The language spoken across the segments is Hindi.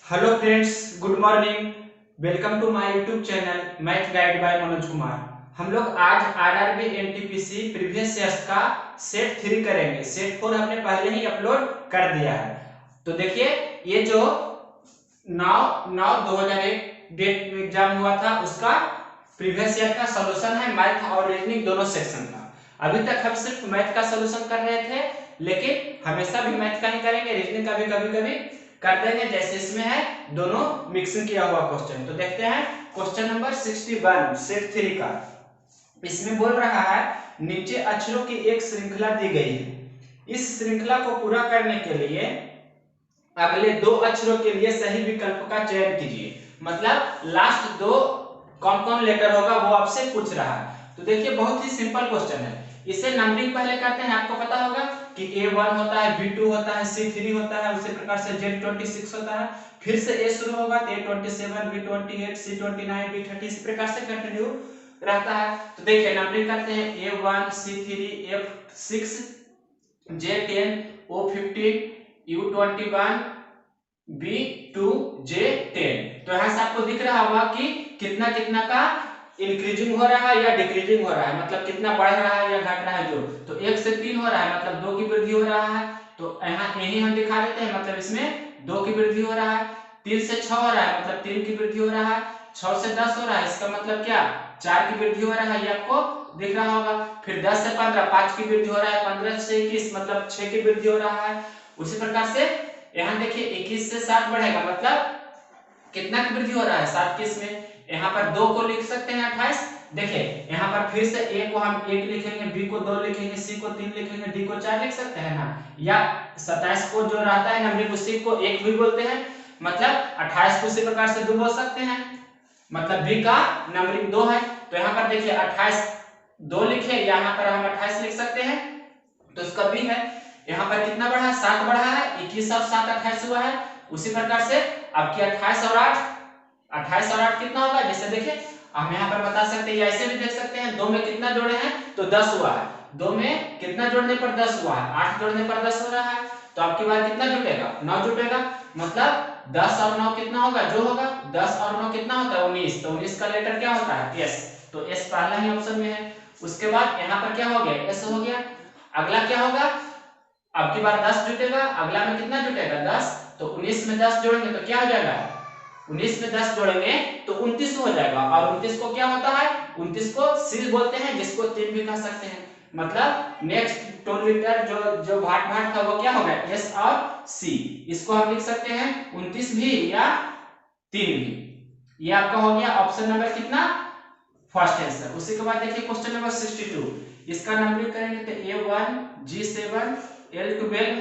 Hello friends, good morning. Welcome to my YouTube channel math guide by Manoj Kumar. हम लोग आज आरआरबी एनटीपीसी प्रीवियस ईयर्स का सेट 3 करेंगे। सेट 4 हमने पहले ही अपलोड कर दिया है। तो देखिए, ये जो 9/9/2001 डेट में एग्जाम हुआ था उसका प्रीवियस ईयर का सॉल्यूशन है, मैथ और रीजनिंग दोनों सेक्शन का। अभी तक हम सिर्फ मैथ का सॉल्यूशन कर रहे थे, लेकिन हमेशा भी मैथ का ही करेंगे, रीजनिंग का भी कभी कभी कर देंगे। जैसे इसमें है दोनों मिक्सिंग किया हुआ क्वेश्चन। तो देखते हैं क्वेश्चन नंबर 61 सेट 3 का। इसमें बोल रहा है नीचे अक्षरों की एक श्रृंखला दी गई है। इस श्रृंखला को पूरा करने के लिए अगले दो अक्षरों के लिए सही विकल्प का चयन कीजिए। मतलब लास्ट दो कौन कौन लेटर होगा वो आपसे पूछ रहा है। तो देखिए, बहुत ही सिंपल क्वेश्चन है। इसे नंबरिंग पहले करते हैं। आपको पता होगा कि A1 होता है, B2 होता है, C3 होता है, उसी प्रकार से Z26 होता है, फिर से A शुरू होगा तो A27, B28, C29, B30, इसी प्रकार से कंटिन्यू रहता है। तो देखिए नंबरिंग करते हैं A1, C3, F6, J10, O15, U21, B2, J10। तो यहां से आपको दिख रहा होगा कि कितना कितना का इंक्रीजिंग हो रहा है या डिक्रीजिंग हो रहा है, मतलब कितना बढ़ रहा है या घट रहा है जो। तो 1 से 3 हो रहा है, मतलब 2 की वृद्धि हो रहा है। तो यहाँ यही हम दिखा देते हैं, मतलब इसमें 2 की वृद्धि हो रहा है। 3 से 6 हो रहा है, मतलब 3 की वृद्धि हो रहा है। 6 से 10 हो रहा है, इसका मतलब क्या, 4 की वृद्धि हो रहा है, ये आपको दिख रहा होगा। फिर 10 से 15, 5 की वृद्धि हो रहा है। 15 से 21, मतलब 6 की वृद्धि हो रहा है। उसी प्रकार से यहाँ देखिए 21 से 7 बढ़ेगा, मतलब कितना की वृद्धि हो रहा है, 7 की। इसमें यहाँ पर 2 को लिख सकते हैं 28। देखिए यहाँ पर फिर से A को हम 1 लिखेंगे, B को 2 लिखेंगे, C को 3 लिखेंगे, D को 4 लिख सकते हैं ना। या 27 को जो रहता है नंबरिंग, उसी को 1 भी बोलते हैं। मतलब 28 को उसी प्रकार से 2 बोल सकते हैं, मतलब B का नंबरिंग 2 है। तो यहाँ पर देखिए 28 2 लिखे, यहाँ पर हम 28 लिख सकते हैं, तो इसका B है। यहाँ पर कितना बढ़ा है, 7 बढ़ा है। 21 और 7 28 हुआ है। उसी प्रकार से आपकी 28 और 8 कितना होगा, जैसे देखिए हम यहाँ पर बता सकते हैं, ऐसे भी देख सकते हैं। 2 में कितना जोड़े हैं तो 10 हुआ है। 2 में कितना जोड़ने पर 10 हुआ है, 8 जोड़ने पर 10 हो रहा है। तो आपकी बार कितना जुटेगा, 9 जुटेगा। मतलब 10 और 9 कितना होगा, जो होगा 10 और 9 कितना होता है 19। तो 19 का लेटर क्या होता है, S। तो S पहला ही ऑप्शन में है। उसके बाद यहाँ पर क्या हो गया, S हो गया। अगला क्या होगा, अब की बार 10 जुटेगा, अगला में कितना जुटेगा 10। तो 19 में 10 जोड़ेंगे तो क्या हो जाएगा, 19 में 10 जोड़ेंगे तो 29 हो जाएगा। और 29 को क्या होता है, 29 को सी बोलते हैं, जिसको 3 भी कह सकते हैं। मतलब नेक्स्ट टोलिटर जो भाट भाट था वो क्या होगा, एस और सी। इसको हम लिख सकते हैं 29 भी या 3 भी। ये आपका हो गया ऑप्शन नंबर कितना, फर्स्ट आंसर। उसी के बाद देखिए क्वेश्चन नंबर 62। इसका नंबरिंग करेंगे तो A1, G7, L12,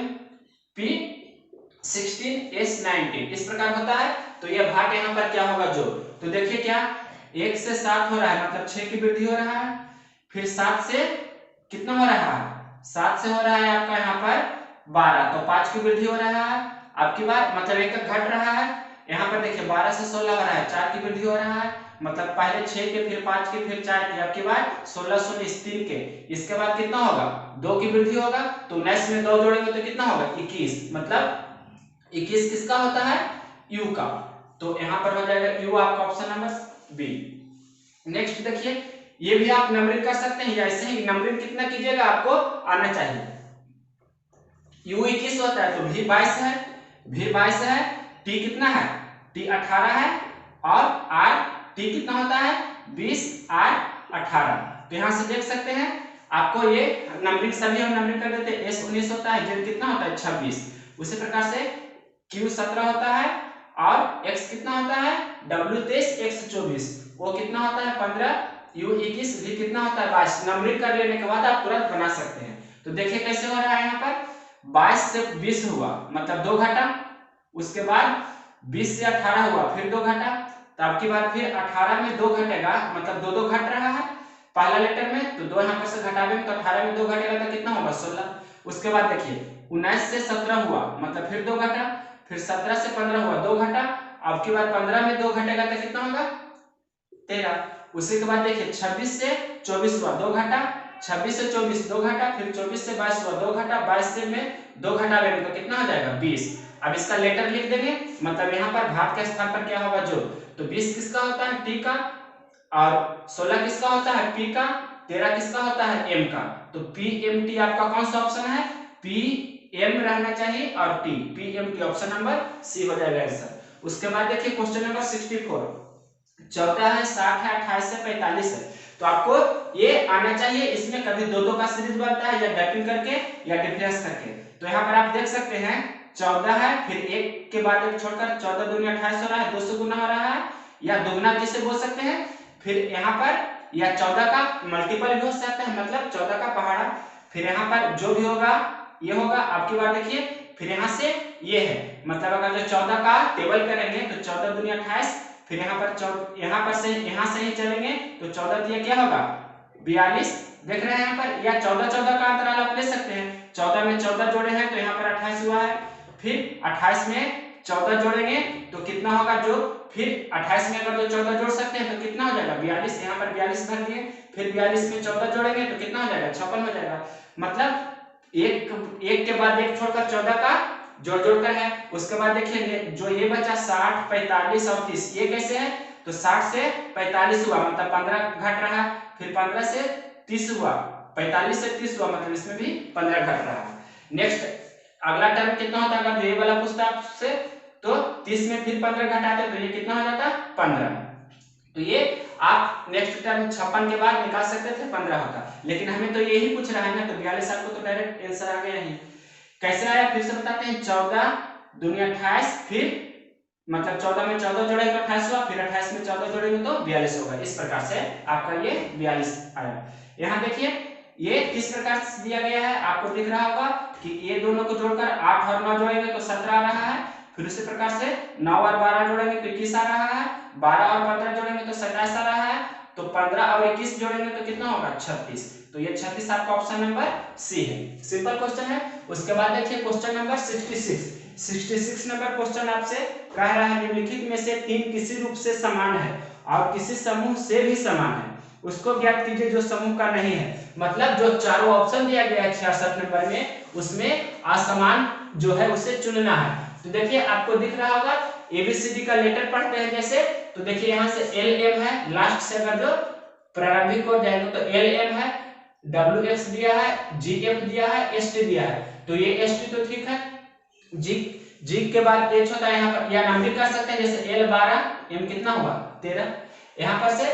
P16, S19 इस प्रकार होता है। तो ये भाट यहाँ पर क्या होगा, जो। तो देखिए क्या, 1 से 7 हो रहा है, मतलब 6 की वृद्धि हो रहा है। फिर 7 से कितना हो रहा है, 7 से हो रहा है आपका यहाँ पर 12, तो 5 की वृद्धि हो रहा है। आपकी बार मतलब एक घट रहा है। यहाँ पर देखिए 12 से 16 हो रहा है, 4 की वृद्धि हो रहा है। मतलब पहले 6 के, फिर 5 के, फिर 4 के, आपके बाद 16 19 3 के। इसके बाद कितना होगा, 2 की वृद्धि होगा। तो 19 में 2 जोड़ेंगे तो कितना होगा 21। मतलब 21 किसका होता है, U का। तो यहाँ पर हो जाएगा U आपका ऑप्शन नंबर बी। नेक्स्ट देखिए, ये भी आप नंबरिंग कर सकते हैं, या ऐसे ही नंबरिंग कितना कीजिएगा आपको आना चाहिए। U 21 होता है तो V 22 है, V 22 है। T कितना है, T 18 है। और R T कितना होता है 20, R 18। तो यहाँ से देख सकते हैं आपको ये नंबरिंग सभी हम नंबरिंग कर देते हैं। S 19 होता है, Z कितना होता है 26। उसी प्रकार से Q 17 होता है। और X कितना होता है W 23, X 24, वो कितना होता है 15, U 21, V कितना होता है 22। नंबरिंग कर लेने के बाद आप तुरंत बना सकते हैं। तो देखिए कैसे हो रहा है, यहाँ पर 22 से 20 हुआ, मतलब 2 घटा। उसके बाद 20 से 18 हुआ, फिर 2 घटा। तो आपकी बार फिर 18 में 2 घटेगा, मतलब 2 2 घट रहा है पहला लेटर में। तो 2 यहाँ पर से घटावेंगे तो 18 में 2 घटेगा तो कितना होगा 16। उसके बाद देखिए 19 से 17 हुआ, मतलब फिर 2 घटा। फिर 17 से 15 हुआ, 2 घटा। अब की बार 15 में 2 घटेगा तो कितना होगा 13। उसी के बाद देखिए 26 से 24 हुआ, 2 घटा। 26 से 24 2 घटा। फिर 24 से 22 हुआ, 2 घटा। 22 से में 2 घटावेंगे तो कितना हो जाएगा 20। अब इसका लेटर लिख देंगे, मतलब यहाँ पर भाग के स्थान पर क्या होगा जोड़। तो 20 किसका होता है टी का, और 16 किसका होता है पी का, 13 किसका होता है एम का। तो पी एम टी आपका कौन सा ऑप्शन है, पी एम रहना चाहिए और T, P M T, option number C हो जाएगा आंसर। उसके बाद देखिए क्वेश्चन नंबर 64, 14 है, 60 है, 28 है, 45 है। तो आपको ये आना चाहिए, इसमें कभी दो दो का सीरीज बनता है या गैपिंग करके या डिफरेंस करके। तो यहाँ पर आप देख सकते हैं 14 है, फिर एक के बाद एक छोड़कर 14 दूनी 28 हो रहा है, 2 से गुना हो रहा है, या दुगना जिसे बोल सकते हैं। फिर यहाँ पर या 14 का मल्टीपल भी हो सकता है, मतलब 14 का पहाड़ा। फिर यहाँ पर जो भी होगा ये होगा। आपकी बात देखिए, फिर यहाँ से ये है, मतलब अगर जो 14 का टेबल करेंगे तो 14 दूनी 28, फिर यहाँ पर से यहाँ से ही चलेंगे तो 14 दिया क्या होगा 42, देख रहे हैं यहाँ पर, या 14 14 का अंतराल आप ले सकते हैं। 14 में 14 जोड़े हैं तो यहाँ पर 28 हुआ है, फिर 28 में 14 जोड़ेंगे तो कितना होगा जो, फिर 28 में अगर तो 14 जोड़ सकते हैं तो कितना हो जाएगा 42, यहाँ पर 42 भर दिए, फिर 42 में 14 जोड़ेंगे तो कितना हो जाएगा 56 हो जाएगा। मतलब एक के बाद एक छोड़कर 14 का जोड़ जोड़कर है। उसके बाद देखिए जो ये बचा 60, 45 और 30, ये कैसे है, तो 60 से 45 हुआ, मतलब 15 घट रहा, फिर 15 से 30 हुआ, 45 से 30 हुआ, मतलब इसमें भी 15 घट रहा है। नेक्स्ट अगला टर्म कितना होता है, अगर ये वाला पूछता है आपसे तो 30 में फिर 15 घटाते तो ये कितना हो जाता 15। तो ये आप नेक्स्ट टर्म 56 के बाद निकाल सकते थे 15 होता, लेकिन हमें तो यही पूछ रहा है ना, तो 42 आपको तो डायरेक्ट आंसर आ गया ही। कैसे आया फिर से बताते हैं, 14 दूनी 28, फिर मतलब 14 में 14 जोड़ेंगे तो 28 हुआ, फिर 28 में 14 जोड़ेंगे तो 42 होगा। इस प्रकार से आपका ये 42 आया। यहाँ देखिए ये किस प्रकार से दिया गया है, आपको दिख रहा होगा कि ये दोनों को जोड़कर 8 और 9 जोड़ेंगे तो 17 आ रहा है, फिर उसी प्रकार से 9 और 12 जोड़ेंगे तो 21 आ रहा है, 12 और 15 जोड़ेंगे तो 27 आ रहा है, तो 15 और 21 जोड़ेंगे तो कितना होगा 36। तो ये 36 आपका ऑप्शन नंबर सी है। सिंपल क्वेश्चन है। उसके बाद देखिए क्वेश्चन नंबर 66 नंबर क्वेश्चन आपसे कह रहा है निम्नलिखित में से 3 किसी रूप से समान है और किसी समूह से भी समान है, उसको ज्ञात कीजिए जो समूह का नहीं है। मतलब जो चारों ऑप्शन दिया गया है 66 नंबर में, उसमें असमान जो है उसे चुनना है। तो देखिए आपको दिख रहा होगा एबीसीडी का लेटर पढ़ते हैं जैसे, तो देखिए यहाँ से एल एम है, लास्ट से अगर जो प्रारंभिक हो जाएगा तो एल एम है, डब्ल्यू एक्स दिया है, जी एफ दिया है, एस टी दिया है। तो ये एस टी तो ठीक है, जी के बाद एच होता है यहाँ पर, या नंबर कर सकते हैं जैसे एल 12, एम कितना हुआ 13, यहाँ पर से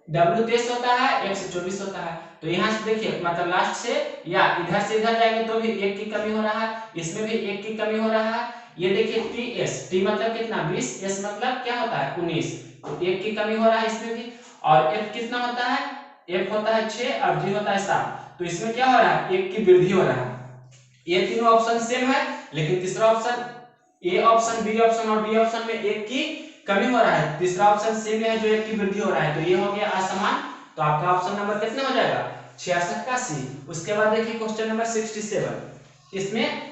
डब्ल्यू 23 होता है, एक्स 24 होता है। तो यहाँ से देखिए मतलब लास्ट से या इधर से इधर जाएंगे तो भी एक की कमी हो रहा है, इसमें भी एक की कमी हो रहा है। ये देखिए टी एस, टी मतलब कितना 20, एस मतलब क्या होता है 19, तो एक की कमी हो रहा है इसमें भी। और एफ कितना होता है, एफ होता है 6 और जी होता है 7, तो इसमें क्या हो रहा है एक की वृद्धि हो रहा है। ये तीनों ऑप्शन सेम है, लेकिन तीसरा option A option, B option और डी ऑप्शन में एक की कमी हो रहा है, तीसरा ऑप्शन सेम है जो एक की वृद्धि हो रहा है। तो ये हो गया असमान। तो आपका ऑप्शन नंबर कितना हो जाएगा 66 का सी। उसके बाद देखिए क्वेश्चन नंबर 67, इसमें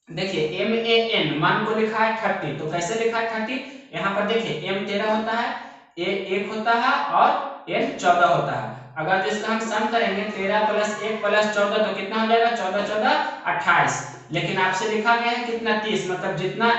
देखिए एम ए एन मान को लिखा है 30, तो कैसे लिखा है 30, यहाँ पर देखिए एम 13 होता है, ए 1 होता है और एन 14 होता है। अगर तो इसका हम सम करेंगे 13 + 1 + 14 तो कितना हो जाएगा 14 14 28, लेकिन आपसे लिखा गया है कितना 30, मतलब जितना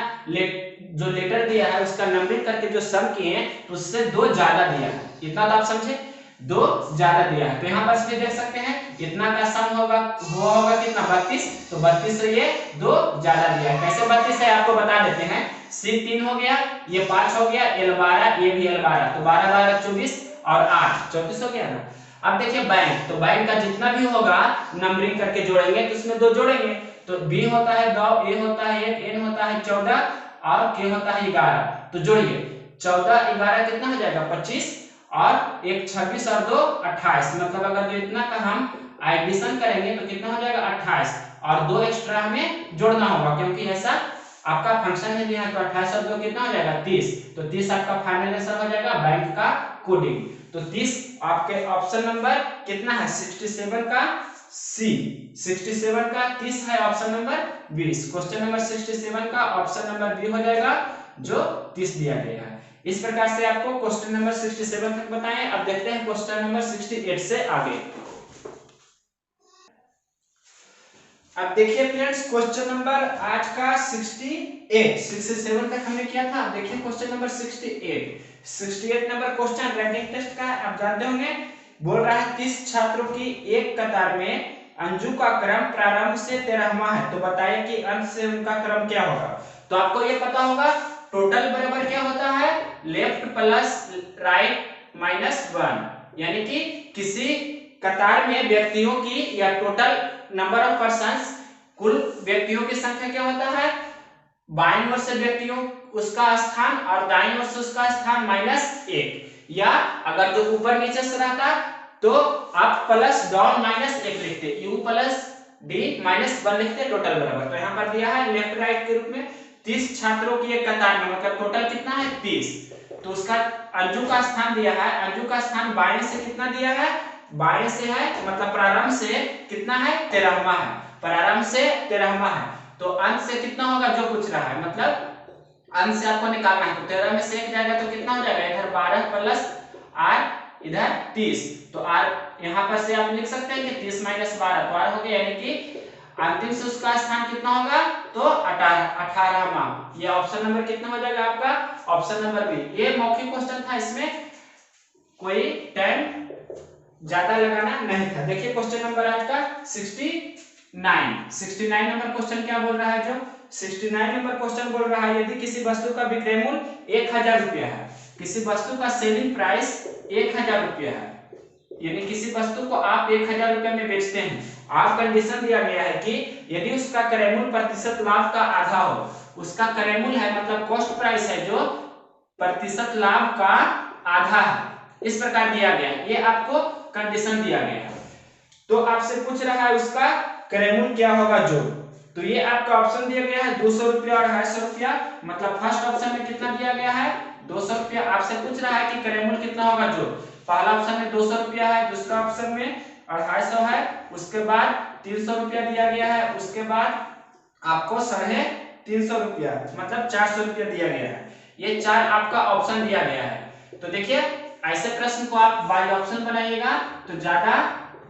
जो लेटर दिया है उसका नंबरिंग करके जो सम किए हैं तो उससे 2 ज्यादा दिया है, इतना तो आप समझे 2 ज्यादा दिया है। तो यहाँ पर भी देख सकते हैं इतना का सम होगा वो होगा कितना 32, तो 32 से ये 2 ज्यादा दिया है। कैसे 32 है आपको बता देते हैं, सी 3 हो गया, ये 5 हो गया, एल 12, ये भी एल 12, तो 12 12 24 और 8 34 हो गया ना। अब देखिए बैंक, तो बैंक का जितना भी होगा नंबरिंग करके जोड़ेंगे तो उसमें 2 जोड़ेंगे, तो बी होता है 2, ए होता है 1, एन होता है 14 और के होता है 11। तो जोड़िए 14 11 कितना हो जाएगा 25 और 1 26 और 2 28, मतलब अगर जो इतना का हम एडिशन करेंगे तो कितना हो जाएगा 28 और 2 एक्स्ट्रा हमें जोड़ना होगा क्योंकि ऐसा आपका फंक्शन है यहाँ। तो 28 और 2 कितना हो जाएगा 30, तो 30 आपका फाइनल आंसर हो जाएगा बैंक का कोडिंग। तो 30 आपके ऑप्शन नंबर कितना है 67 का सी, 67 का 30 है ऑप्शन नंबर 20। क्वेश्चन नंबर 67 का ऑप्शन नंबर बी हो जाएगा जो 30 दिया गया है। इस प्रकार से आपको क्वेश्चन नंबर 67 तक बताएं। अब देखते हैं क्वेश्चन नंबर 68 से आगे। अब देखिए फ्रेंड्स, क्वेश्चन नंबर आज का 67 तक हमने किया था। अब देखिए question number 68 number question ranking test का है। आप जानते होंगे, बोल रहा है 30 छात्रों की एक कतार में अंजू का क्रम प्रारंभ से 13वां है, तो बताइए कि अंत से उनका क्रम क्या होगा। तो आपको ये पता होगा, टोटल बराबर क्या होता है, लेफ्ट प्लस राइट माइनस 1, यानी कि किसी कतार में व्यक्तियों की या टोटल नंबर ऑफ पर्सन्स, कुल व्यक्तियों की संख्या क्या होता है, बाईं ओर से व्यक्तियों उसका स्थान और दाईं ओर से उसका स्थान -1, या अगर जो ऊपर नीचे से रहता तो आप प्लस डाउन -1 लिखते, u प्लस d -1 लिखते, टोटल बराबर। तो यहाँ पर दिया है लेफ्ट राइट के रूप में 30 छात्रों की एक कतार में, मतलब टोटल कितना है 30। तो उसका अंजू का स्थान दिया है, अंजू का स्थान बाएं से कितना दिया है, बाएं से है, मतलब प्रारंभ से कितना है 13वां है, प्रारंभ से 13वां है। तो अंत से कितना होगा जो पूछ रहा है, मतलब अंत से आपको निकालना है। तो 13 में से 1 जाएगा तो कितना हो जाएगा, इधर 12 प्लस r इधर 30, तो r यहाँ पर से आप लिख सकते हैं कि 30 माइनस 12 तो r हो गया, यानी कि अंतिम से उसका स्थान कितना होगा, तो 18वां। ये ऑप्शन नंबर कितना हो जाएगा आपका, ऑप्शन नंबर बी। ये मौखिक क्वेश्चन था, इसमें कोई टाइम ज्यादा लगाना नहीं था। देखिए क्वेश्चन नंबर आज का 69 नंबर क्वेश्चन क्या बोल रहा है, जो 69 नंबर क्वेश्चन बोल रहा है, यदि किसी वस्तु का विक्रय मूल्य 1000 रुपया है, किसी वस्तु का सेलिंग प्राइस 1000 रुपया है, यानी किसी वस्तु को आप 1000 रुपया में बेचते हैं, आप कंडीशन दिया गया है कि यदि उसका क्रय मूल्य प्रतिशत लाभ का आधा हो, उसका क्रय मूल्य है मतलब कॉस्ट प्राइस है जो प्रतिशत लाभ का आधा है, इस प्रकार दिया गया है, ये आपको कंडीशन दिया गया है। तो आपसे पूछ रहा है उसका क्रय मूल्य क्या होगा जो, तो ये आपका ऑप्शन दिया गया है 200 रुपया और 250 रुपया, मतलब फर्स्ट ऑप्शन में कितना दिया गया है 200 रुपया। आपसे पूछ रहा है कि क्रय मूल्य कितना होगा जो, पहला ऑप्शन में 200 रुपया है, दूसरा ऑप्शन में 250 है, उसके बाद 300 रुपया दिया गया है, उसके बाद आपको 350 रुपया मतलब 400 रुपया दिया गया है। ये चार आपका ऑप्शन दिया गया है। तो देखिए ऐसे प्रश्न को आप बाय ऑप्शन बनाइएगा तो ज्यादा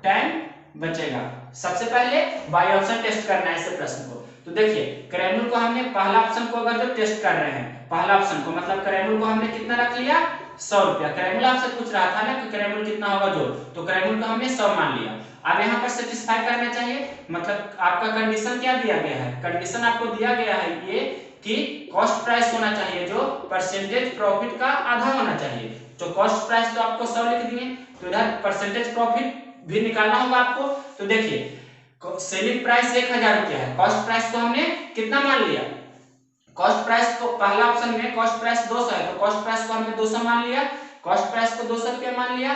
टाइम बचेगा। सबसे पहले बाय ऑप्शन टेस्ट करना है ऐसे प्रश्न को। तो देखिए क्रय मूल्य को हमने पहला ऑप्शन को अगर जो टेस्ट कर रहे हैं, पहला ऑप्शन को मतलब क्रय मूल्य को हमने कितना रख लिया 100 रुपया। क्रय मूल्य आपसे पूछ रहा था ना कि क्रय मूल्य कितना होगा जो, तो क्रय मूल्य को हमने 100 मान लिया। अब यहाँ पर सेटिस्फाई करना चाहिए, मतलब आपका कंडीशन क्या दिया गया है, कंडीशन आपको दिया गया है ये कि कॉस्ट प्राइस होना चाहिए जो परसेंटेज प्रॉफिट का आधा होना चाहिए। तो कॉस्ट प्राइस तो आपको 100 लिख दिए, तो इधर परसेंटेज प्रॉफिट भी निकालना होगा आपको। तो देखिए सेलिंग प्राइस 1000 रुपया है, कॉस्ट प्राइस को हमने कितना मान लिया, कॉस्ट प्राइस को पहला ऑप्शन में कॉस्ट प्राइस 200 है, तो कॉस्ट प्राइस को हमने 200 मान लिया, कॉस्ट प्राइस को 200 रुपया मान लिया।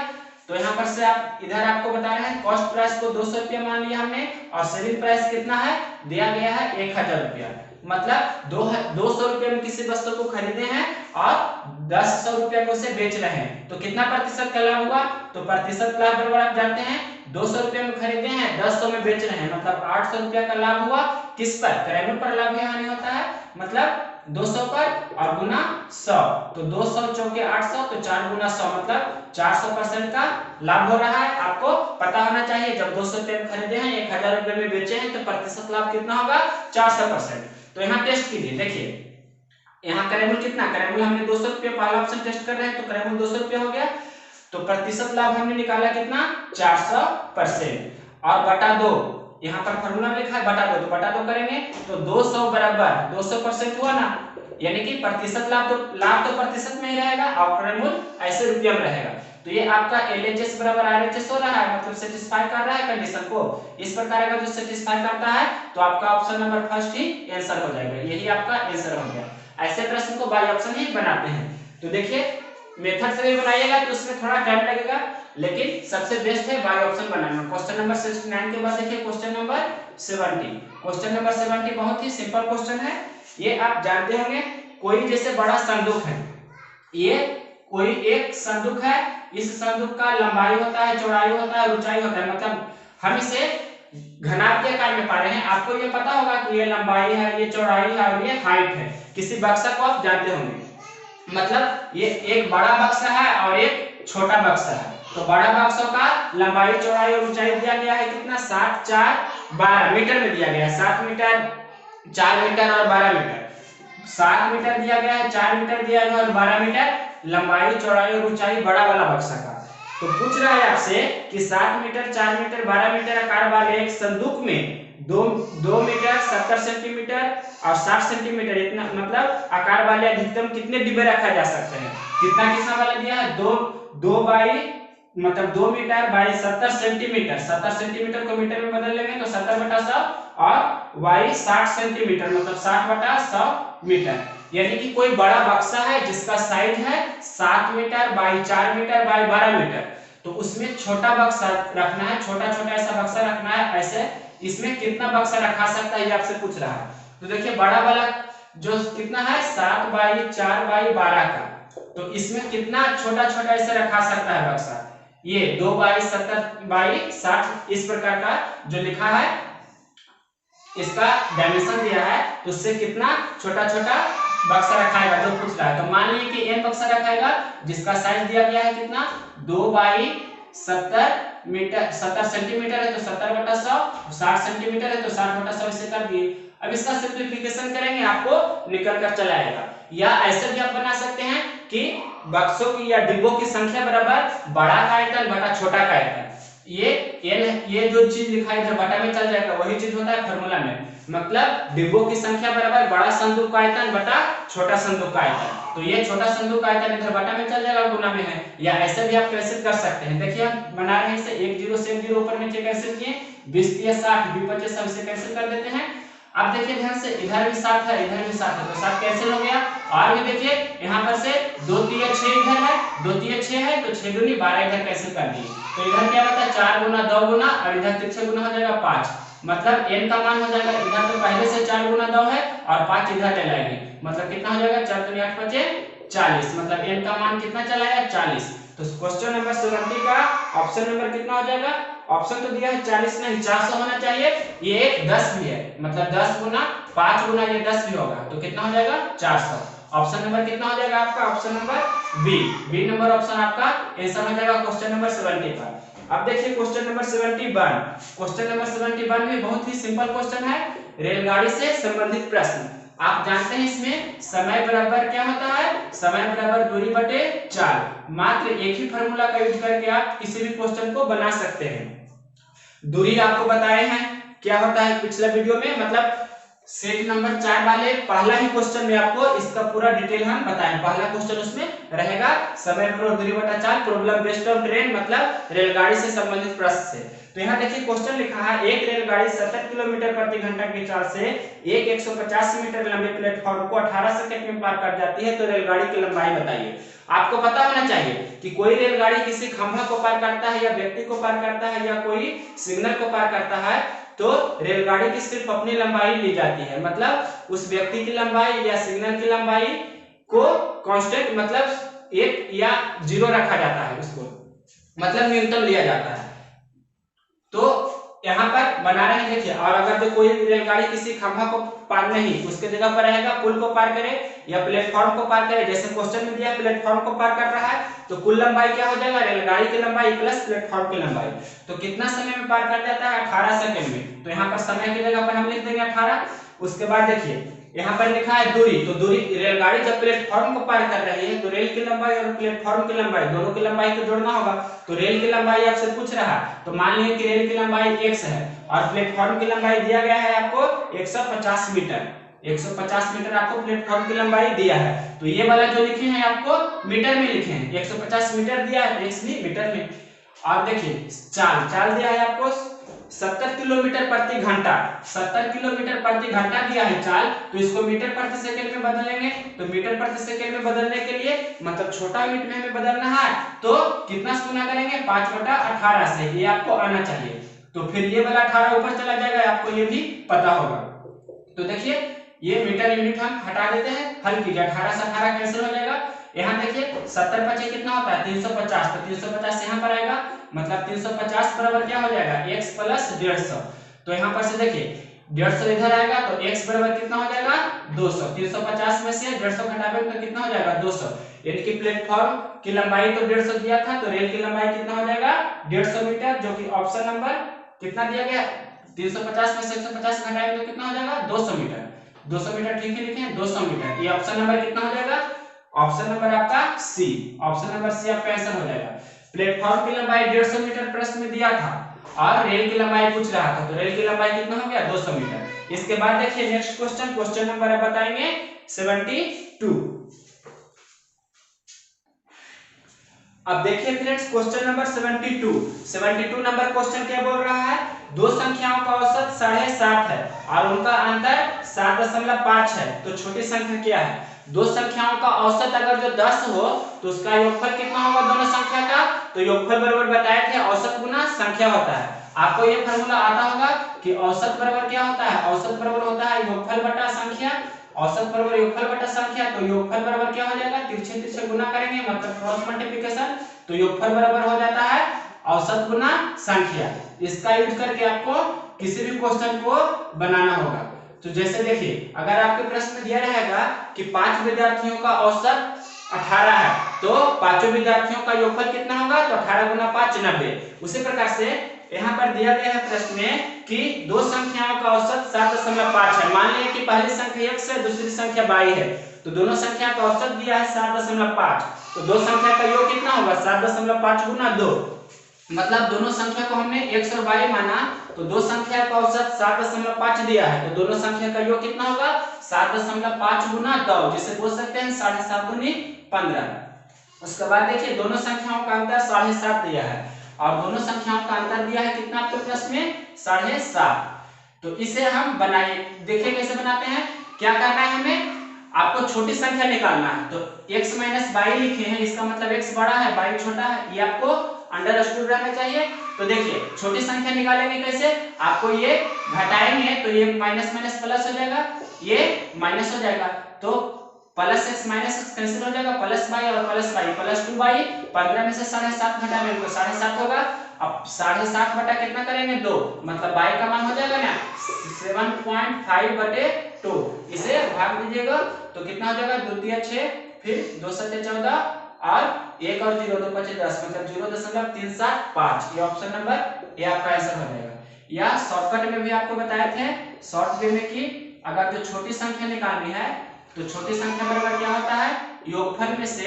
तो यहाँ पर से आप इधर आपको बता रहे हैं कॉस्ट प्राइस को 200 रुपया मान लिया हमने, और सेलिंग प्राइस कितना है दिया गया है 1000 रुपया, मतलब 200 रुपये में किसी वस्तु को खरीदे हैं और 10 रुपया में उसे बेच रहे हैं, तो कितना प्रतिशत का लाभ हुआ, तो प्रतिशत लाभ बराबर आप जानते हैं 200 रुपये में खरीदे हैं 100 में बेच रहे हैं, मतलब 800 रुपया का लाभ हुआ। किस पर, क्रय मूल्य पर लाभ यहाँ नहीं होता है, मतलब 200 पर और गुना 100, तो 200 चौके 800, तो 4 गुना 100 मतलब 400% का लाभ हो रहा है। आपको पता होना चाहिए जब 200 रुपये में खरीदे हैं 1000 रुपये में बेचे हैं तो प्रतिशत लाभ कितना होगा 400%। तो यहाँ टेस्ट कीजिए, देखिए यहाँ क्रय मूल्य कितना, क्रय मूल्य हमने 200 रुपये पहला ऑप्शन टेस्ट कर रहे हैं तो क्रय मूल्य 200 रुपये हो गया, तो प्रतिशत लाभ हमने निकाला कितना 400% और बटा 2, यहाँ पर फॉर्मूला में लिखा है बटा 2, तो बटा 2 करेंगे तो 200 बराबर 200% हुआ ना, यानी कि प्रतिशत लाभ तो प्रतिशत में ही रहेगा और क्रय मूल्य ऐसे रुपया में रहेगा। तो ये आपका LHS बराबर RHS हो रहा है, मतलब सेटिस्फाई कर रहा है कंडीशन को। इस प्रकार अगर जो सेटिस्फाई करता है तो आपका ऑप्शन नंबर फर्स्ट ही आंसर हो जाएगा, यही आपका आंसर हो गया। ऐसे प्रश्न को बाय ऑप्शन ही बनाते हैं। तो देखिए मेथड से भी बनाइएगा तो उसमें थोड़ा टाइम लगेगा, लेकिन सबसे बेस्ट है by option banana. Question number 69 के बाद देखिए क्वेश्चन नंबर 70। क्वेश्चन नंबर 70 बहुत ही सिंपल क्वेश्चन है, ये आप जानते होंगे। कोई जैसे बड़ा संदूक है, ये कोई एक संदूक है, इस संदूक का लंबाई होता है, चौड़ाई होता है, ऊंचाई होता है, मतलब हम इसे घनाभ के आकार में पा रहे हैं। आपको ये पता होगा कि ये लंबाई है, ये चौड़ाई है और ये हाइट है। किसी बक्सा को आप जानते होंगे, मतलब ये एक बड़ा बक्सा है और एक छोटा बक्सा है, तो बड़ा बक्सों का लंबाई चौड़ाई और ऊंचाई दिया गया है कितना 7, 4 12 मीटर में दिया गया है। 7 मीटर, 4 मीटर और 12 मीटर। 7 मीटर दिया गया है, 4 मीटर दिया गया और 12 मीटर लंबाई, चौड़ाई और ऊंचाई बड़ा वाला बक्सा का। तो पूछ रहा है आपसे कि 7 मीटर, 4 मीटर, 12 मीटर आकार वाले एक संदूक में 2 मीटर 70 सेंटीमीटर और 60 सेंटीमीटर इतना मतलब आकार वाले अधिकतम कितने डिब्बे रखा जा सकते हैं। कितना वाला दिया है, 2 बाई मतलब 2 मीटर बाई 70 सेंटीमीटर। 70 सेंटीमीटर को मीटर में बदल लेंगे तो 70/100 और वाई 60 सेंटीमीटर मतलब 60/100 मीटर। यानी कि कोई बड़ा बक्सा है जिसका साइज है 7 metre by 4 metre by 12 metre, तो उसमें छोटा बक्सा रखना है, छोटा छोटा ऐसा बक्सा रखना है। ऐसे इसमें कितना बक्सा रखा सकता है ये आपसे पूछ रहा है। तो देखिए बड़ा वाला जो कितना है 7 बाई 4 बाई 12 का, तो इसमें कितना छोटा छोटा ऐसे रखा सकता है बक्सा। ये 2 बाई 70 बाई 60 इस प्रकार का जो लिखा है इसका डायमेंशन दिया है, तो उससे कितना छोटा छोटा बक्सा रखाएगा जो पूछ रहा है। तो मान लीजिए कि n बक्सा रखाएगा जिसका साइज दिया गया है कितना 2 बाई 70 मीटर, 70 सेंटीमीटर है तो 70/100, 60 सेंटीमीटर है तो 60/100 इसे कर दिए। अब इसका सिंप्लीफिकेशन करेंगे आपको निकल कर चला आएगा। या ऐसे भी आप बना सकते हैं कि बक्सों की या डिब्बों की संख्या बराबर बड़ा का आयतन बटा छोटा का आयतन। ये जो चीज लिखा है इधर बटा में चल जाएगा, वही चीज होता है फार्मूला में। मतलब डिब्बों की संख्या बराबर बड़ा संदूक का आयतन बटा छोटा संदूक का आयतन। तो ये छोटा संदूक का आयतन इधर बटा में चल जाएगा और गुना में है। या ऐसे भी आप कैसे कर सकते हैं, देखिए हम बना रहे हैं इसे 1 0 से 1 0 ऊपर नीचे कैंसिल किए, 20 30 60 20 25 सब इसे कैंसिल कर देते हैं। अब देखिए ध्यान से इधर भी 7 है इधर भी 7 है तो 7 कैंसिल हो गया। और भी देखिए यहाँ पर से 2 3 6 इधर है, 2 3 6 है तो 6 दूनी 12 इधर कैंसिल कर दिए। तो इधर क्या बता 4 गुना 2 गुना और इधर 3 गुना हो जाएगा 5, मतलब n का मान हो जाएगा इधर तो पहले से 4 गुना 2 है और 5 इधर ले लाएंगे, मतलब कितना हो जाएगा 4 दूनी 8 5 40, मतलब n का मान कितना चला आया 40। तो क्वेश्चन नंबर 70 का ऑप्शन नंबर कितना हो जाएगा, ऑप्शन तो दिया है 40 नहीं 400 होना चाहिए, ये एक 10 भी है मतलब 10 गुना 5 गुना ये 10 भी होगा तो कितना हो जाएगा 400। ऑप्शन नंबर कितना हो जाएगा आपका, option number B number option आपका आंसर हो जाएगा क्वेश्चन नंबर 70 का। अब देखिए क्वेश्चन नंबर 71। क्वेश्चन नंबर 71 में बहुत ही सिंपल क्वेश्चन है, रेलगाड़ी से संबंधित प्रश्न। आप जानते हैं इसमें समय बराबर क्या होता है, समय बराबर दूरी बटे 4। मात्र एक ही फार्मूला का यूज करके आप किसी भी क्वेश्चन को बना सकते हैं। दूरी आपको बताए हैं क्या होता है पिछले वीडियो में, मतलब सेट नंबर 4 वाले पहला ही क्वेश्चन में आपको इसका पूरा डिटेल हम बताएं। पहला क्वेश्चन उसमें रहेगा समय बराबर दूरी बटा 4, प्रॉब्लम बेस्ड ऑन ट्रेन मतलब रेलगाड़ी से संबंधित प्रश्न से। तो यहाँ देखिए क्वेश्चन लिखा है एक रेलगाड़ी 70 किलोमीटर प्रति घंटा की चाल से एक 150 मीटर लंबे प्लेटफॉर्म को 18 सेकंड में पार कर जाती है, तो रेलगाड़ी की लंबाई बताइए। आपको पता होना चाहिए कि कोई रेलगाड़ी किसी खंभा को पार करता है या व्यक्ति को पार करता है या कोई सिग्नल को पार करता है तो रेलगाड़ी की सिर्फ अपनी लंबाई ली जाती है, मतलब उस व्यक्ति की लंबाई या सिग्नल की लंबाई को कांस्टेंट मतलब 1 या 0 रखा जाता है, उसको मतलब न्यूनतम लिया जाता है। तो यहाँ पर बना रहे हैं देखिए, और अगर जो कोई रेलगाड़ी किसी खंभा को पार नहीं उसके जगह पर रहेगा पुल को पार करे या प्लेटफॉर्म को पार करे, जैसे क्वेश्चन में दिया प्लेटफॉर्म को पार कर रहा है तो कुल लंबाई क्या हो जाएगा रेलगाड़ी की लंबाई प्लस प्लेटफॉर्म की लंबाई। तो कितना समय में पार कर जाता है 18 सेकंड में, तो यहाँ पर समय की जगह पर हम लिख देंगे 18। उसके बाद देखिए यहाँ पर लिखा है दूरी, तो दूरी रेलगाड़ी जब प्लेटफॉर्म को पार कर रही है तो रेल की लंबाई और प्लेटफॉर्म की लंबाई दोनों की लंबाई को जोड़ना होगा। तो रेल की लंबाई आपसे पूछ रहा है तो मान लीजिए कि रेल की लंबाई x है और प्लेटफॉर्म की लंबाई दिया गया है आपको 150 मीटर, 150 मीटर आपको प्लेटफॉर्म की लंबाई दिया है। तो ये वाला जो लिखे हैं आपको मीटर में लिखे हैं, 150 मीटर दिया है x भी मीटर में। और देखिए चाल दिया है आपको 70 किलोमीटर प्रति घंटा, 70 किलोमीटर प्रति घंटा दिया है चाल, तो इसको मीटर प्रति सेकंड में बदलेंगे। तो मीटर प्रति सेकंड में बदलने के लिए मतलब छोटा यूनिट में हमें बदलना है तो कितना से गुना करेंगे 5/18 से, ये आपको आना चाहिए। तो फिर ये वाला 18 ऊपर चला जाएगा, आपको ये भी पता होगा। तो देखिए ये मीटर यूनिट हम हटा देते हैं, हल कीजिए 18 से 18 कैंसिल हो जाएगा। यहाँ देखिए 70 पचे कितना होता है 350, तो 350 यहाँ पर आएगा, मतलब 350 बराबर क्या हो जाएगा x प्लस 150। तो यहाँ पर से देखिए 150 इधर आएगा तो x बराबर कितना हो जाएगा 200। 350 में से 150 घटाएंगे तो कितना हो जाएगा 200, यानी कि प्लेटफॉर्म की लंबाई तो 150 दिया था तो रेल की लंबाई कितना हो जाएगा 150 मीटर, जो कि ऑप्शन नंबर कितना दिया गया 350 में से 150 घटाएंगे तो कितना हो जाएगा 200 मीटर। 200 मीटर ठीक है लिखे हैं 200 मीटर। ये ऑप्शन नंबर कितना हो जाएगा, ऑप्शन नंबर आपका सी, ऑप्शन नंबर सी आपका आंसर हो जाएगा। प्लेटफॉर्म की लंबाई 150 मीटर प्रश्न में दिया था और रेल की लंबाई पूछ रहा था, तो रेल की लंबाई कितना हो गया 200 मीटर। इसके बाद देखिए नेक्स्ट क्वेश्चन, क्वेश्चन नंबर आप बताएंगे 72। अब देखिए friends question number 72 number question क्या बोल रहा है, दो संख्याओं का औसत 7.5 है और उनका अंतर 7.5 है, तो छोटी संख्या क्या है। दो संख्याओं का औसत अगर जो 10 हो तो उसका योगफल कितना होगा दोनों संख्या का, तो योगफल बराबर बताए थे औसत गुना संख्या होता है। आपको ये फार्मूला आता होगा कि औसत बराबर क्या होता है, औसत बराबर होता है योगफल बटा संख्या, औसत बराबर योगफल बटा संख्या, तो योगफल बराबर क्या हो जाएगा, तिरछे तिरछे गुना करेंगे मतलब क्रॉस मल्टीप्लिकेशन, तो योगफल बराबर हो जाता है औसत गुना संख्या। इसका यूज करके आपको किसी भी क्वेश्चन को बनाना होगा। तो जैसे देखिए अगर आपके प्रश्न में दिया रहेगा कि 5 विद्यार्थियों का औसत 18 है, तो पांचों विद्यार्थियों का योगफल कितना होगा, तो 18 गुना 5 90। उसी प्रकार से यहाँ पर दिया गया है प्रश्न में कि दो संख्याओं का औसत 7.5 है। मान लिया कि पहली संख्या x है दूसरी संख्या y है, तो दोनों संख्या का औसत दिया है 7.5, तो दो संख्या का योग कितना होगा 7.5 गुना 2, मतलब दोनों संख्या को हमने x और y माना, तो दो संख्या का औसत 7.5 दिया है, तो दोनों संख्या का योग कितना होगा 7.5 गुना 2, जिसे बोल सकते हैं 7.5 दूनी 15। उसके बाद देखिए दोनों संख्याओं का अंतर 7.5 दिया है और दोनों संख्याओं का अंतर दिया है कितना आपके प्रश्न में 7.5। तो इसे हम बनाइए, देखिए कैसे बनाते हैं। क्या करना है हमें, आपको छोटी संख्या निकालना है, तो x माइनस y लिखे हैं, इसका मतलब x बड़ा है y छोटा है, ये आपको अंडरस्टूड रहना चाहिए। तो देखिए छोटी संख्या निकालेंगे कैसे, आपको ये घटाएंगे तो ये माइनस माइनस प्लस हो जाएगा, ये माइनस हो जाएगा, तो plus x minus x cancel हो जाएगा, प्लस y और प्लस y प्लस 2y, 15 में से 7.5 घटाएंगे तो 7.5 होगा। अब 7.5 बटा कितना करेंगे 2, मतलब y का मान हो जाएगा ना 7.5/2, इसे भाग दीजिएगा तो कितना हो जाएगा 2 3 6, फिर 2 7 14 और 1 और 0 2 5 10, मतलब 0.375। ये ऑप्शन नंबर ए आपका आंसर हो जाएगा। या शॉर्टकट में भी आपको बताए थे शॉर्ट वे में कि अगर जो छोटी संख्या निकालनी है तो छोटी संख्या बराबर क्या होता है, योगफल में से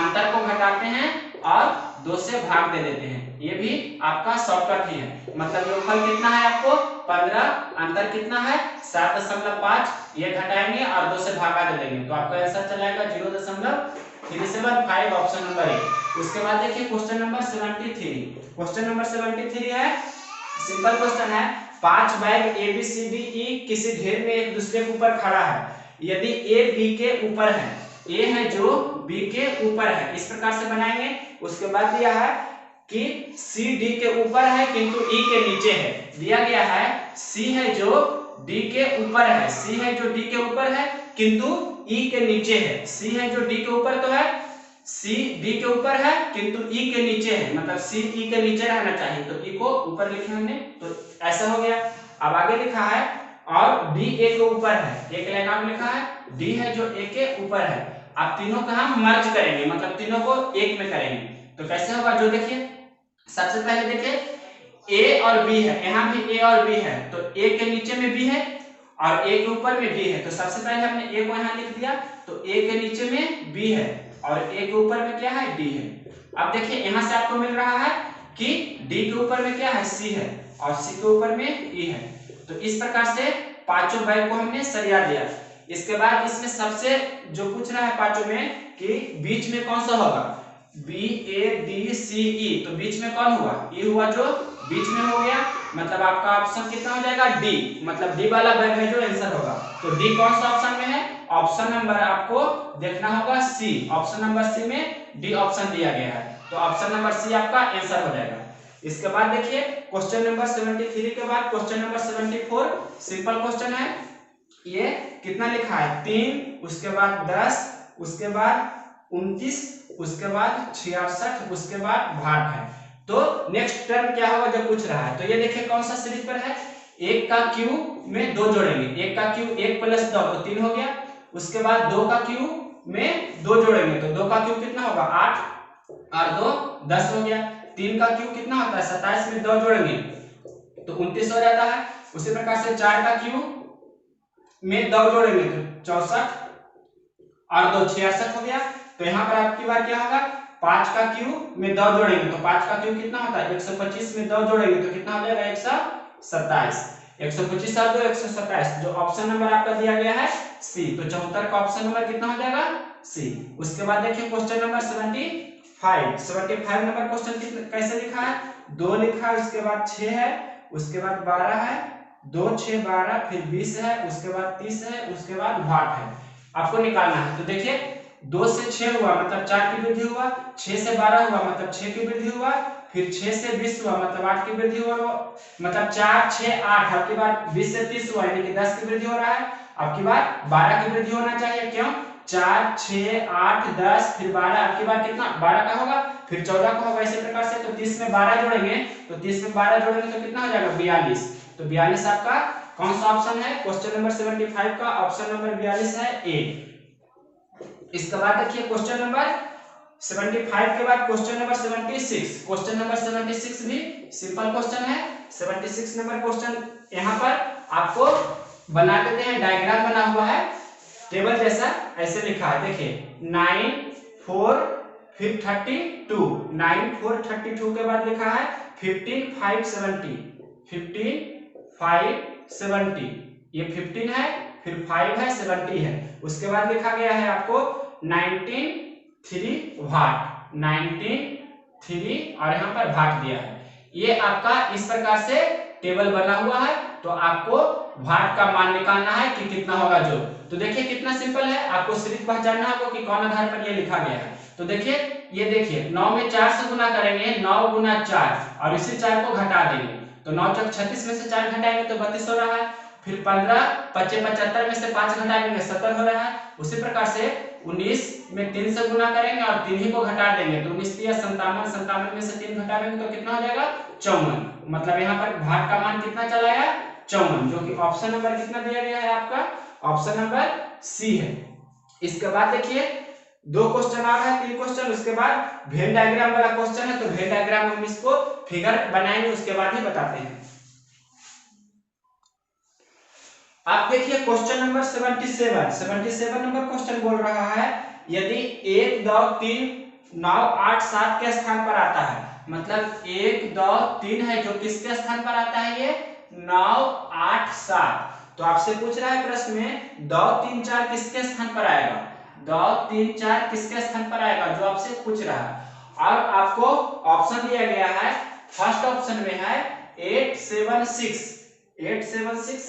अंतर को घटाते हैं और 2 से भाग दे देते हैं, ये भी आपका शॉर्टकट ही है। मतलब योगफल कितना है आपको 15, अंतर कितना है 7.5, ये घटाएंगे और 2 से भागा दे देंगे, तो आपका आंसर चला जाएगा 0.375, ऑप्शन नंबर ए। उसके बाद देखिए क्वेश्चन नंबर 73। क्वेश्चन नंबर 73 है, सिंपल क्वेश्चन है, 5 bag A B C D E किसी ढेर में एक दूसरे के ऊपर खड़ा है, यदि ए बी के ऊपर है, ए है जो बी के ऊपर है, इस प्रकार से बनाएंगे। उसके बाद दिया है कि सी डी के ऊपर है किंतु ई के नीचे है, दिया गया है सी है जो डी के ऊपर है, सी है जो डी के ऊपर है किंतु ई के नीचे है, सी है जो डी के ऊपर तो है, सी डी के ऊपर है किंतु ई के नीचे है, मतलब सी ई के नीचे रहना चाहिए, तो ई को ऊपर लिखे हमने, तो ऐसा हो गया। अब आगे लिखा है और डी ए के ऊपर है, एक लाइन आगे लिखा है डी है जो ए के ऊपर है, आप तीनों का हम मर्ज करेंगे, मतलब तीनों को एक में करेंगे, तो कैसे होगा, जो देखिए सबसे पहले देखिए ए और बी है, यहाँ भी ए और बी है, तो ए के नीचे में बी है और ए के ऊपर में डी है, तो सबसे पहले हमने ए को यहाँ लिख दिया, तो ए के नीचे में बी है और ए के ऊपर में क्या है डी है। अब देखिए यहाँ से आपको मिल रहा है कि डी के ऊपर में क्या है सी है और सी के ऊपर में ई है, तो इस प्रकार से पांचों बैग को हमने सरिया दिया। इसके बाद इसमें सबसे जो पूछ रहा है पांचों में कि बीच में कौन सा होगा, बी ए डी सी ई, तो बीच में कौन हुआ, ई हुआ जो बीच में हो गया, मतलब आपका ऑप्शन कितना हो जाएगा डी, मतलब डी वाला बैग है जो आंसर होगा। तो डी कौन सा ऑप्शन में है, ऑप्शन नंबर आपको देखना होगा सी, ऑप्शन नंबर सी में डी ऑप्शन दिया गया है, तो ऑप्शन नंबर सी आपका आंसर हो जाएगा। इसके बाद देखिए क्वेश्चन नंबर 73 के बाद क्वेश्चन नंबर 74, सिंपल क्वेश्चन है, ये कितना लिखा है 3, उसके बाद 10, उसके बाद 29, उसके बाद 66, उसके बाद 62 है। तो नेक्स्ट टर्म क्या होगा जो पूछ रहा है, तो ये देखिए कौन सा सीरीज पर है, 1 का क्यूब में 2 जोड़ेंगे, 1 का क्यूब 1 प्लस 2 तो 3 हो गया, उसके बाद 2 का क्यूब में 2 जोड़ेंगे तो 2 का क्यूब कितना होगा 8 और 2 10 हो गया, 3 का क्यूब कितना होता है 27 में 2 जोड़ेंगे तो 29 हो जाता है, उसी प्रकार से 4 का क्यूब में 2 जोड़ेंगे तो 64 और 2 66 हो गया। तो यहाँ पर आपकी बार क्या होगा, 5 का क्यूब में 2 जोड़ेंगे तो 5 का क्यूब कितना होता है 125 में 2 जोड़ेंगे तो कितना हो जाएगा 127। 125 और 2 127, जो ऑप्शन नंबर आपका दिया गया है सी। तो 74 का ऑप्शन नंबर कितना हो जाएगा सी। उसके बाद देखिए क्वेश्चन नंबर 75 नंबर क्वेश्चन कैसे लिखा है, 2 लिखा है, उसके बाद 6 है, उसके बाद 12 है, 2 6 12, फिर 20 है, उसके बाद 30 है, उसके बाद 8 है, आपको निकालना है। तो देखिए 2 से 6 हुआ मतलब 4 की वृद्धि हुआ, 6 से 12 हुआ मतलब 6 की वृद्धि हुआ, फिर 6 से 20 हुआ मतलब 8 की वृद्धि हुआ, मतलब 4 6 8, आपकी बार 20 से 30 हुआ यानी कि 10 की वृद्धि हो रहा है। आपकी बार 12 की वृद्धि होना चाहिए, क्यों 4 6 8 10 फिर 12, आपकी बार कितना 12 का होगा, फिर 14 का होगा, इसी प्रकार से। तो 30 में 12 जोड़ेंगे तो 30 में 12 जोड़ेंगे तो कितना हो जाएगा 42। तो 42 आपका कौन सा ऑप्शन है, क्वेश्चन नंबर 75 का ऑप्शन नंबर 42 है ए। इसके बाद देखिए क्वेश्चन नंबर 75 के बाद क्वेश्चन नंबर 76। क्वेश्चन नंबर 76 भी सिंपल क्वेश्चन है। 76 नंबर क्वेश्चन यहाँ पर आपको बना देते हैं, डायग्राम बना हुआ है टेबल जैसा, ऐसे लिखा है देखिए 9 4 फिर 32, 9 4 32 के बाद लिखा है 15 5 70, 15 5 70, ये 15 है, फिर 5 है, 70 है। उसके बाद लिखा गया है आपको 19 3 वाट, 19 3 और यहाँ पर वाट दिया है। ये आपका इस प्रकार से टेबल बना हुआ है। तो आपको वाट का मान निकालना है कि कितना होगा जो। तो देखिए कितना सिंपल है, आपको सिर्फ पहचानना होगा कि कौन आधार पर ये लिखा गया है। तो देखिए ये देखिए 9 में 4 से गुना करेंगे, 9 गुना 4 और इसी 4 को घटा देंगे तो 9 चौक 36 में से 4 घटाएंगे तो 32 हो रहा है। फिर 15 25 75 में से 5 घटाएंगे 70 हो रहा है। उसी प्रकार से 19 में 3 से गुना करेंगे और 3 ही को घटा देंगे तो 19 3 57, 57 में से 3 घटा देंगे तो कितना हो जाएगा 54। मतलब यहाँ पर भाग का मान कितना चला आया 54, जो कि ऑप्शन नंबर कितना दिया गया है आपका ऑप्शन नंबर सी है। इसके बाद देखिए 2 क्वेश्चन आ रहा है, 3 क्वेश्चन, उसके बाद वेन डायग्राम वाला क्वेश्चन है। तो वेन डायग्राम हम इसको फिगर बनाएंगे उसके बाद ही बताते हैं। आप देखिए क्वेश्चन नंबर 77 नंबर क्वेश्चन बोल रहा है यदि 1 2 3 9 8 7 के स्थान पर आता है, मतलब 1 2 3 है जो किसके स्थान पर आता है ये 9 8 7। तो आपसे पूछ रहा है प्रश्न में 2 3 4 किसके स्थान पर आएगा, 2 3 4 किसके स्थान पर आएगा जो आपसे पूछ रहा है। और आपको ऑप्शन दिया गया है, फर्स्ट ऑप्शन में है 876,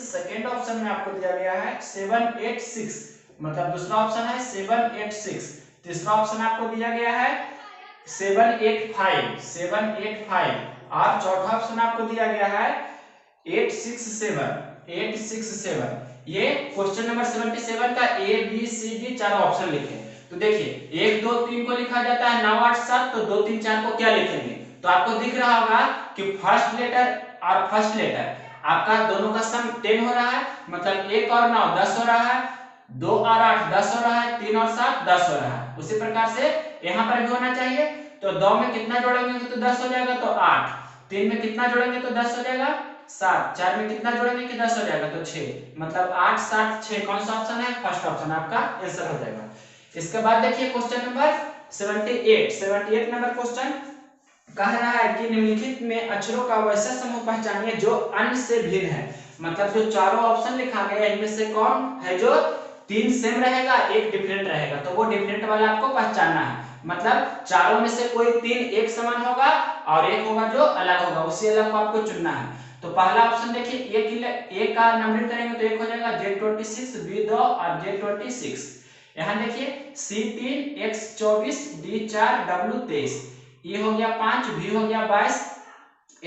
सेकेंड ऑप्शन में आपको दिया गया है 786, मतलब दूसरा ऑप्शन है 786, तीसरा ऑप्शन आपको दिया गया है 785 और चौथा ऑप्शन आपको दिया गया है 867। ये क्वेश्चन नंबर 77 का A B C D 4 option लिखे। तो देखिए 1 2 3 को लिखा जाता है 9 8 7, तो 2 3 4 को क्या लिखेंगे। तो आपको दिख रहा होगा कि फर्स्ट लेटर और फर्स्ट लेटर आपका दोनों का सम 10 हो रहा है, मतलब 1 और 9 10 हो रहा है, 2 और 8 10 हो रहा है, 3 और 7 10 हो रहा है। उसी प्रकार से यहाँ पर भी होना चाहिए। तो 2 में कितना जोड़ेंगे तो 10 हो जाएगा तो 8, 3 में कितना जोड़ेंगे तो 10 हो जाएगा 7, 4 में कितना जोड़ेंगे कि 10 हो जाएगा तो 6, मतलब 8 7 6 कौन सा ऑप्शन है फर्स्ट ऑप्शन आपका आंसर हो जाएगा। इसके बाद देखिए क्वेश्चन नंबर 78 नंबर क्वेश्चन कह रहा है कि निम्नलिखित में अक्षरों का वैसा समूह पहचानिए जो अन्य से भिन्न है। मतलब जो चारों ऑप्शन लिखा गया है इनमें से कौन है जो 3 सेम रहेगा 1 डिफरेंट रहेगा, तो वो डिफरेंट वाला आपको पहचानना है। मतलब चारों में से कोई 3 एक समान होगा और एक होगा जो अलग होगा, उसी अलग को आपको चुनना है। तो पहला ऑप्शन देखिए एक का नंबरिंग करेंगे तो एक हो जाएगा Z26, B2 और Z26। यहाँ देखिए C3, X24, D4, W23, E हो गया 5, V हो गया 22,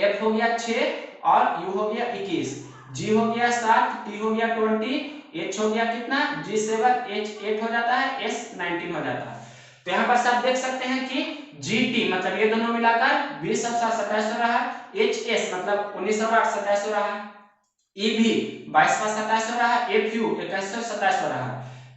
F हो गया 6 और U हो गया 21, G हो गया 7, T हो गया 20, H हो गया कितना G7, H 8 हो जाता है, S 19 हो जाता है। तो यहाँ पर आप देख सकते हैं कि GT मतलब ये दोनों मिलाकर 20 और 7 27 हो रहा है, HS मतलब 19 और 8 27 हो रहा है, EV 22 और 27 हो रहा है, FU 21 और 27 हो रहा है,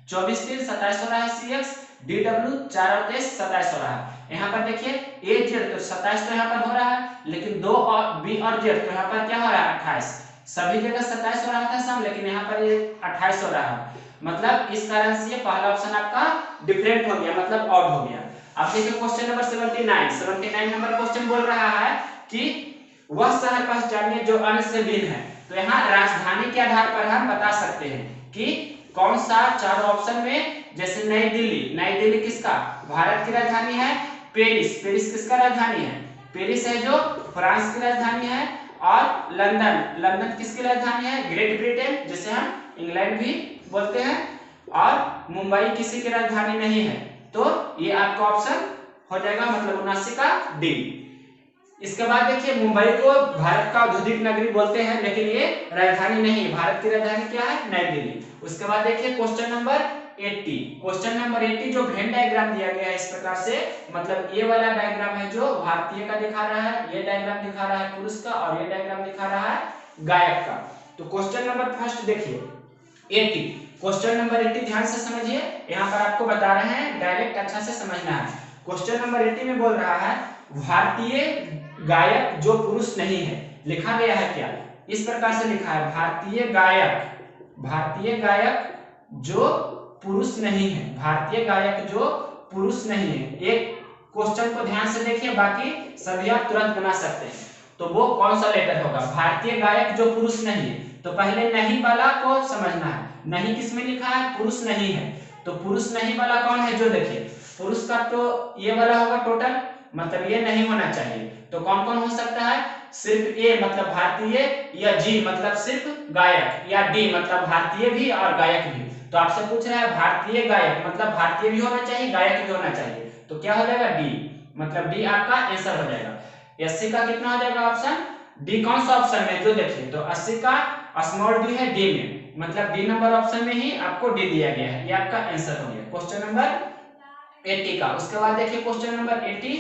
24 3 27 हो रहा है, CX DW 4 और 23 27 हो रहा है। यहाँ पर देखिए AZ तो 27 तो यहाँ पर हो रहा है, लेकिन 2 और B और Z तो यहाँ पर क्या हो रहा है 28। सभी जगह 27 हो रहा था सम, लेकिन यहाँ पर ये 28 हो रहा है। मतलब इस कारण से ये पहला ऑप्शन आपका डिफरेंट हो गया, मतलब ऑड हो गया। अब देखिए क्वेश्चन नंबर 79 नंबर क्वेश्चन बोल रहा है कि वह शहर पहचानिए जो अन्य से भिन्न है। तो यहाँ राजधानी के आधार पर हम बता सकते हैं कि कौन सा चार ऑप्शन में, जैसे नई दिल्ली किसका, भारत की राजधानी है। पेरिस किसका राजधानी है, पेरिस है जो फ्रांस की राजधानी है। और लंदन किसकी राजधानी है, ग्रेट ब्रिटेन, जिसे हम इंग्लैंड भी बोलते हैं। और मुंबई किसी की राजधानी नहीं है। तो ये आपका ऑप्शन हो जाएगा, मतलब 79 का डी। इसके बाद देखिए मुंबई को भारत का औद्योगिक नगरी बोलते हैं, लेकिन ये राजधानी नहीं है। भारत की राजधानी क्या है, नई दिल्ली। उसके बाद देखिए क्वेश्चन नंबर 80 जो वेन डायग्राम दिया गया है इस प्रकार से, मतलब ये वाला डायग्राम है जो भारतीय का दिखा रहा है, ये डायग्राम दिखा रहा है पुरुष का, और ये डायग्राम दिखा रहा है गायक का। तो क्वेश्चन नंबर फर्स्ट देखिए 80, क्वेश्चन नंबर 80 ध्यान से समझिए, यहाँ पर आपको बता रहे हैं, डायरेक्ट अच्छा से समझना है। क्वेश्चन नंबर 80 में बोल रहा है भारतीय गायक जो पुरुष नहीं है। लिखा गया है क्या, इस प्रकार से लिखा है, भारतीय गायक जो पुरुष नहीं है, भारतीय गायक जो पुरुष नहीं है। एक क्वेश्चन को ध्यान से देखिए, बाकी सभी आप तुरंत बना सकते हैं। तो वो कौन सा लेटर होगा, भारतीय गायक जो पुरुष नहीं है। तो पहले नहीं वाला को समझना है, नहीं किसमें लिखा है, पुरुष नहीं है। तो पुरुष नहीं वाला कौन है, जो देखिए पुरुष का तो ये वाला होगा टोटल, मतलब ये नहीं होना चाहिए। तो कौन कौन हो सकता है, सिर्फ ए मतलब भारतीय, या जी मतलब सिर्फ गायक, या डी मतलब भारतीय भी और गायक भी। तो आपसे पूछ रहा है भारतीय गायक मतलब भारतीय भी होना चाहिए, गायक भी होना चाहिए। तो क्या हो जाएगा, डी, मतलब डी आपका आंसर हो जाएगा। 80 का कितना हो जाएगा ऑप्शन डी, कौन सा ऑप्शन में, जो देखिए तो 80 का स्मॉल डी है डी में, मतलब डी नंबर ऑप्शन में ही आपको डी दिया गया है, ये आपका आंसर हो गया क्वेश्चन नंबर 80 का। उसके बाद देखिए क्वेश्चन नंबर 81,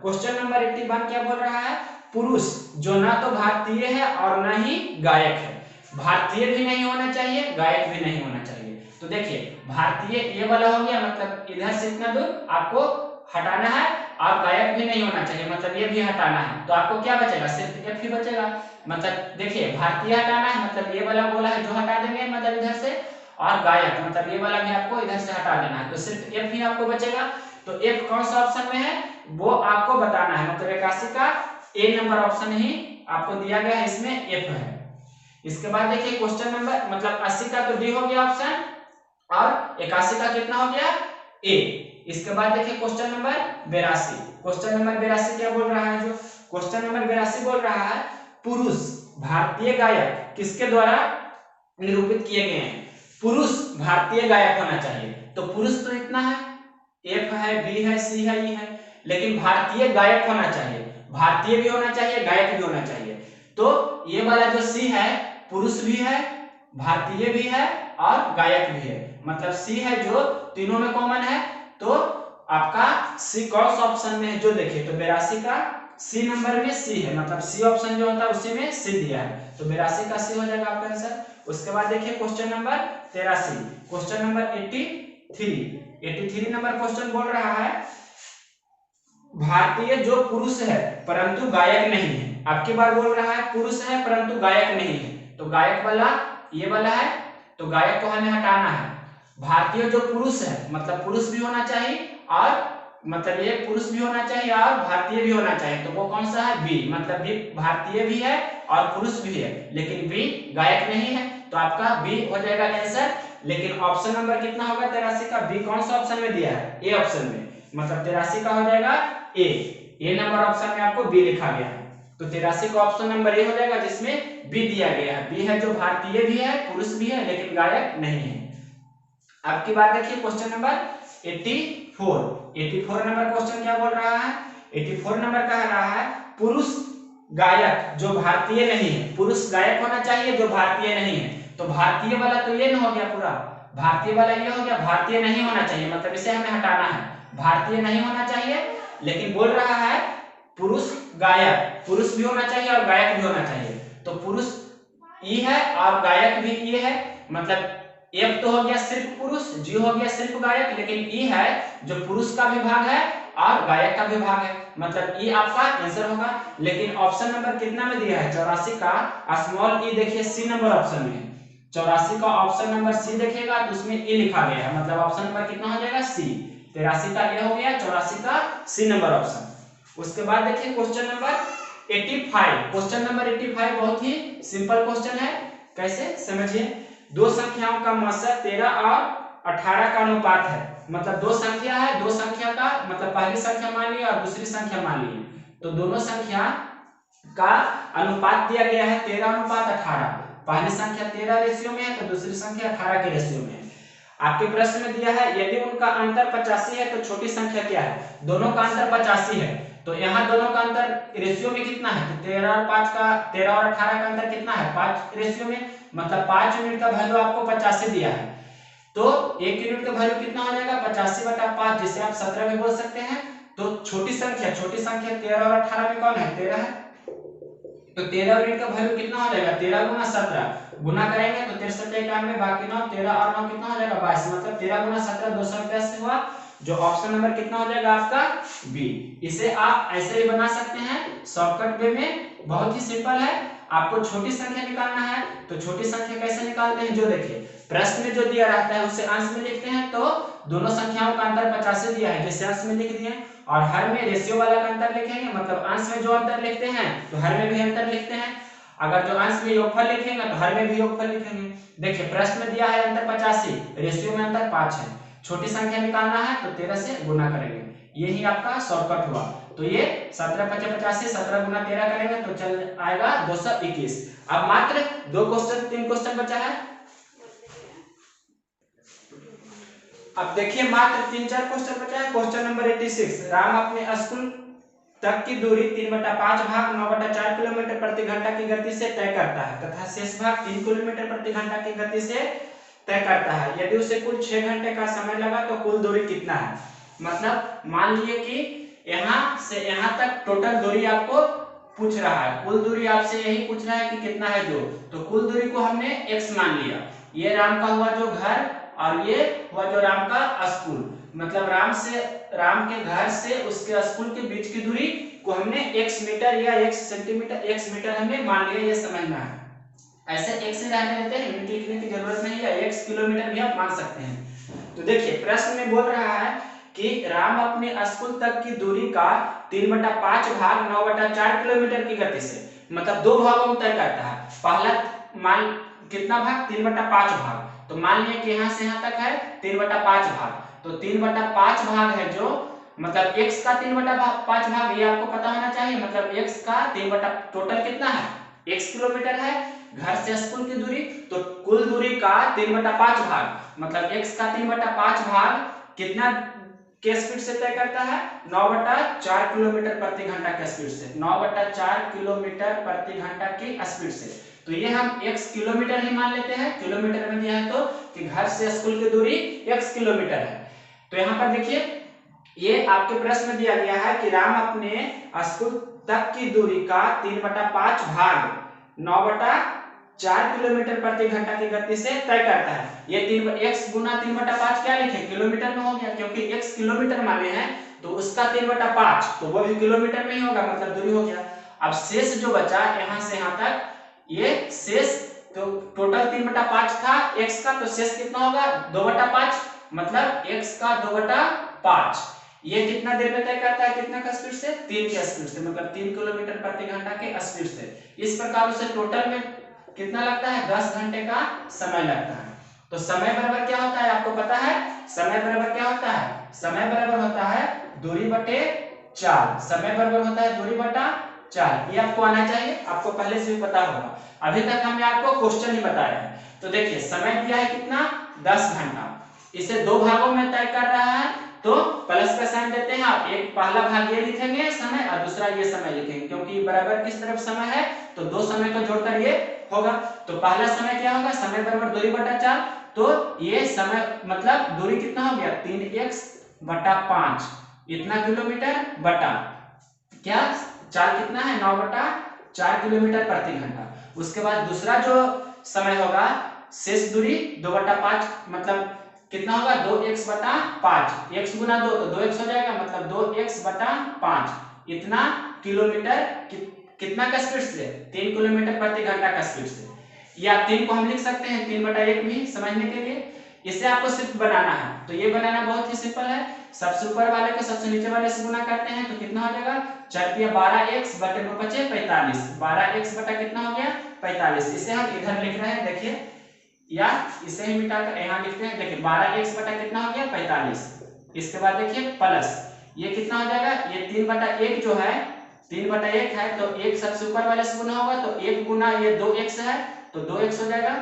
क्वेश्चन नंबर 81 क्या बोल रहा है, पुरुष जो ना तो भारतीय है और ना ही गायक है। भारतीय भी नहीं होना चाहिए, गायक भी नहीं होना चाहिए। तो देखिए भारतीय ये वाला हो गया, मतलब इधर से इतना दूर आपको हटाना है, और गायक भी नहीं होना चाहिए, मतलब ये भी हटाना है। तो आपको क्या बचेगा, सिर्फ एफ ही बचेगा। मतलब देखिए भारतीय हटाना है, मतलब ये वाला बोला है जो हटा देंगे, मतलब इधर से, और गायक मतलब ये वाला भी आपको इधर से हटा देना है। तो सिर्फ एफ ही आपको बचेगा। तो एफ कौन सा ऑप्शन में है वो आपको बताना है, मतलब 81 का ए नंबर ऑप्शन ही आपको दिया गया है, इसमें एफ है। इसके बाद देखिए क्वेश्चन नंबर, मतलब 80 का तो डी हो गया ऑप्शन, और 81 का कितना हो गया, ए। इसके बाद देखिए क्वेश्चन नंबर 82, क्वेश्चन नंबर 82 क्या बोल रहा है, जो क्वेश्चन नंबर 82 बोल रहा है, पुरुष भारतीय गायक किसके द्वारा निरूपित किए गए हैं। पुरुष भारतीय गायक होना चाहिए। तो पुरुष तो इतना है, एफ है, बी है, सी है, ई है, लेकिन भारतीय गायक होना चाहिए, भारतीय भी होना चाहिए, गायक भी होना चाहिए। तो ये वाला जो सी है, पुरुष भी है, भारतीय भी है और गायक भी है, मतलब सी है जो तीनों में कॉमन है। तो आपका सी कौन सा ऑप्शन में है, जो देखिए तो 82 का सी नंबर में सी है, मतलब सी ऑप्शन जो होता है उसी में सी दिया है। तो 82 का सी हो जाएगा आपका आंसर। उसके बाद देखिए question number 83, question number 83 number question बोल रहा है, भारतीय जो पुरुष है परंतु गायक नहीं है। आपकी बार बोल रहा है पुरुष है परंतु गायक नहीं है। तो गायक वाला ये वाला है, तो गायक को हमें हटाना है। भारतीय जो पुरुष है, मतलब पुरुष भी होना चाहिए, और मतलब ये पुरुष भी होना चाहिए और भारतीय भी होना चाहिए। तो वो कौन सा है, बी, मतलब बी भारतीय भी है और पुरुष भी है, लेकिन बी गायक नहीं है। तो आपका बी हो जाएगा आंसर। लेकिन ऑप्शन नंबर कितना होगा 83 का, बी कौन सा ऑप्शन में दिया है, ए ऑप्शन में, मतलब 83 का हो जाएगा ए नंबर ऑप्शन में आपको बी लिखा गया है। तो 83 का ऑप्शन नंबर ए हो जाएगा, जिसमें बी दिया गया है। बी है जो भारतीय भी है, पुरुष भी है, लेकिन गायक नहीं है। आपकी बात देखिए क्वेश्चन नंबर 84 नंबर क्वेश्चन क्या बोल रहा है, 84 नंबर कह रहा है, पुरुष गायक जो भारतीय नहीं है, पुरुष गायक होना चाहिए जो भारतीय नहीं है। तो भारतीय वाला तो ये न हो गया पूरा, भारतीय वाला ये हो गया, भारतीय नहीं होना चाहिए, मतलब इसे हमें हटाना है, भारतीय नहीं होना चाहिए। लेकिन बोल रहा है पुरुष गायक, पुरुष भी होना चाहिए और गायक भी होना चाहिए। तो पुरुष ई है और गायक भी ये है, मतलब एफ तो हो गया सिर्फ पुरुष, जी हो गया सिर्फ गायक, लेकिन ई है जो पुरुष का भी भाग है और गायक का भी भाग है, मतलब ई आपका आंसर होगा। लेकिन ऑप्शन नंबर कितना में दिया है 84 का स्मॉल ई, देखिए सी नंबर ऑप्शन में 84 का ऑप्शन नंबर सी देखिएगा तो उसमें ई लिखा गया है, मतलब ऑप्शन नंबर कितना हो जाएगा सी। 83 का ए हो गया, 84 का सी नंबर ऑप्शन। उसके बाद देखिए क्वेश्चन नंबर 85। क्वेश्चन नंबर 85 बहुत ही सिंपल क्वेश्चन है, कैसे समझिए। दो संख्याओं का मौसम 13 और 18 का अनुपात है, मतलब दो संख्या है, दो संख्या का मतलब पहली संख्या मान ली और दूसरी संख्या मान ली, तो दोनों संख्या का अनुपात दिया गया है 13:18। पहली संख्या 13 रेशियो में है तो दूसरी संख्या 18 के रेशियो में है। आपके प्रश्न में दिया है यदि उनका अंतर 85 है तो छोटी संख्या क्या है, दोनों का अंतर 85 है, तो यहाँ दोनों का अंतर रेशियो में कितना है, तो 13 और 5 का 13 और 18 का अंतर कितना है 5 रेशियो में, मतलब 5 यूनिट का वैल्यू आपको 85 दिया है, तो 1 यूनिट का वैल्यू कितना हो जाएगा 85/5, जिसे आप 17 भी बोल सकते हैं। तो छोटी संख्या 13 और 18 में कौन है 13 है, तो 13 यूनिट का वैल्यू कितना हो जाएगा 13 गुना 17 गुना करेंगे तो 63 91 बाकी 9 13 और 9 कितना हो जाएगा 22, मतलब 13 गुना 17 280 हुआ, जो ऑप्शन नंबर कितना हो जाएगा आपका बी। इसे आप ऐसे ही बना सकते हैं शॉर्टकट वे में, बहुत ही सिंपल है। आपको छोटी संख्या निकालना है तो छोटी संख्या कैसे निकालते हैं, जो देखिए प्रश्न में जो दिया रहता है उसे अंश में लिखते हैं, तो दोनों संख्याओं का अंतर 85 दिया है जिसे अंश में लिख दिए, और हर में रेशियो वाला का अंतर लिखेंगे, मतलब अंश में जो अंतर लिखते हैं तो हर में भी अंतर लिखते हैं, अगर जो अंश में योगफल लिखेंगे तो हर में भी योगफल लिखेंगे। देखिए प्रश्न में दिया है अंतर 85, रेशियो में अंतर 5 है, छोटी संख्या निकालना है तो 13 से गुना करेंगे, यही आपका शॉर्टकट हुआ। तो ये 17 × 5 = 85, 17 गुना 13 करेंगे तो चल आएगा 221। अब मात्र 2 क्वेश्चन 3 क्वेश्चन बचा है, अब देखिए मात्र 3-4 क्वेश्चन बचा है। क्वेश्चन नंबर 86, राम अपने स्कूल तक की दूरी 3/5 भाग 9/4 किलोमीटर प्रति घंटा की गति से तय करता है तथा शेष भाग 3 किलोमीटर प्रति घंटा की गति से तय करता है, यदि उसे कुल 6 घंटे का समय लगा तो कुल दूरी कितना है। मतलब मान लीजिए कि यहाँ से यहाँ तक टोटल दूरी आपको पूछ रहा है, कुल दूरी आपसे यही पूछ रहा है कि कितना है जो, तो कुल दूरी को हमने x मान लिया, ये राम का हुआ जो घर और ये हुआ जो राम का स्कूल, मतलब राम के घर से उसके स्कूल के बीच की दूरी को हमने x मीटर या x सेंटीमीटर x मीटर हमने मान लिया, ये समझना है। ऐसे x से रहने देते हैं, यूनिट लिखने की जरूरत नहीं है, x किलोमीटर भी आप मान सकते हैं। तो देखिए प्रश्न में बोल रहा है कि राम अपने स्कूल तक की दूरी का 3/5 भाग 9/4 किलोमीटर की गति से, मतलब दो भागों में तय करता है। पहला मान कितना भाग 3/5 भाग, तो मान लिया कि यहाँ से यहाँ तक है 3/5 भाग, तो 3/5 भाग है जो, मतलब x का 3/5 भाग ये आपको पता होना चाहिए, मतलब x का 3 टोटल कितना है x किलोमीटर है, घर से स्कूल की दूरी, तो कुल दूरी का 3/5 भाग, मतलब x का 3/5 भाग कितना के स्पीड से तय करता है 9/4 किलोमीटर प्रति घंटा के स्पीड से, 9/4 किलोमीटर प्रति घंटा की स्पीड से। तो ये हम x किलोमीटर ही मान लेते हैं, किलोमीटर में दिया है तो कि घर से स्कूल की दूरी x किलोमीटर है। तो यहाँ पर देखिए ये आपके प्रश्न में दिया गया है कि राम अपने स्कूल तक की दूरी का 3/5 भाग 9/4 किलोमीटर प्रति घंटा की गति से तय करता है। ये 3 गुना 3/5 क्या लिखे किलोमीटर में हो गया, क्योंकि x किलोमीटर माने हैं तो उसका 3/5 तो वो भी किलोमीटर में ही होगा, मतलब दूरी हो गया। अब शेष जो बचा यहाँ से यहाँ तक, ये शेष तो टोटल 3/5 था x का, तो शेष कितना होगा 2/5, मतलब x का 2/5। ये कितना देर में तय करता है, कितना का स्पीड से 3 के स्पीड से, मतलब 3 किलोमीटर प्रति घंटा के स्पीड से। इस प्रकार उसे टोटल में कितना लगता है 10 घंटे का समय लगता है। तो समय बराबर क्या होता है आपको पता है, समय बराबर क्या होता है, समय बराबर होता है दूरी बटे 4, समय बराबर होता है दूरी बटा 4, ये आपको आना चाहिए, आपको पहले से भी पता होगा, अभी तक हमने आपको क्वेश्चन ही बताया है। तो देखिए समय दिया है कितना 10 घंटा, इसे दो भागों में तय कर रहा है, तो प्लस का साइन देते हैं आप, एक पहला भाग ये लिखेंगे समय और दूसरा ये समय लिखेंगे, क्योंकि बराबर किस तरफ समय है तो दो समय को जोड़कर ये होगा। तो पहला समय क्या होगा, समय बराबर दूरी बटा 4, तो ये समय मतलब दूरी कितना हो गया 3x/5, इतना किलोमीटर बटा क्या 4 कितना है 9/4 किलोमीटर प्रति घंटा। उसके बाद दूसरा जो समय होगा शेष दूरी 2/5 मतलब कितना होगा 2x/5, x गुना 2 तो 2x हो जाएगा, मतलब 2x/5 इतना किलोमीटर कितना का स्पीड से 3 किलोमीटर प्रति घंटा का स्पीड से। या 3 को हम लिख सकते हैं 3/1 भी समझने के लिए। इसे आपको सिर्फ बनाना है, तो ये बनाना बहुत ही सिंपल है। सबसे ऊपर वाले को सबसे नीचे वाले से गुना करते हैं तो कितना हो जाएगा 4 12x बटे 9 5 45, 12x बटा कितना हो गया 45। इसे हम इधर लिख रहे हैं देखिए, या इसे ही मिटाकर यहाँ लिखते हैं देखिए 12x बटा कितना हो गया 45। इसके बाद देखिए प्लस ये कितना हो जाएगा, ये 3/1 जो है 3/1 है तो 1 सबसे ऊपर वाले से गुना होगा तो 1 गुना ये 2x है तो 2x हो जाएगा,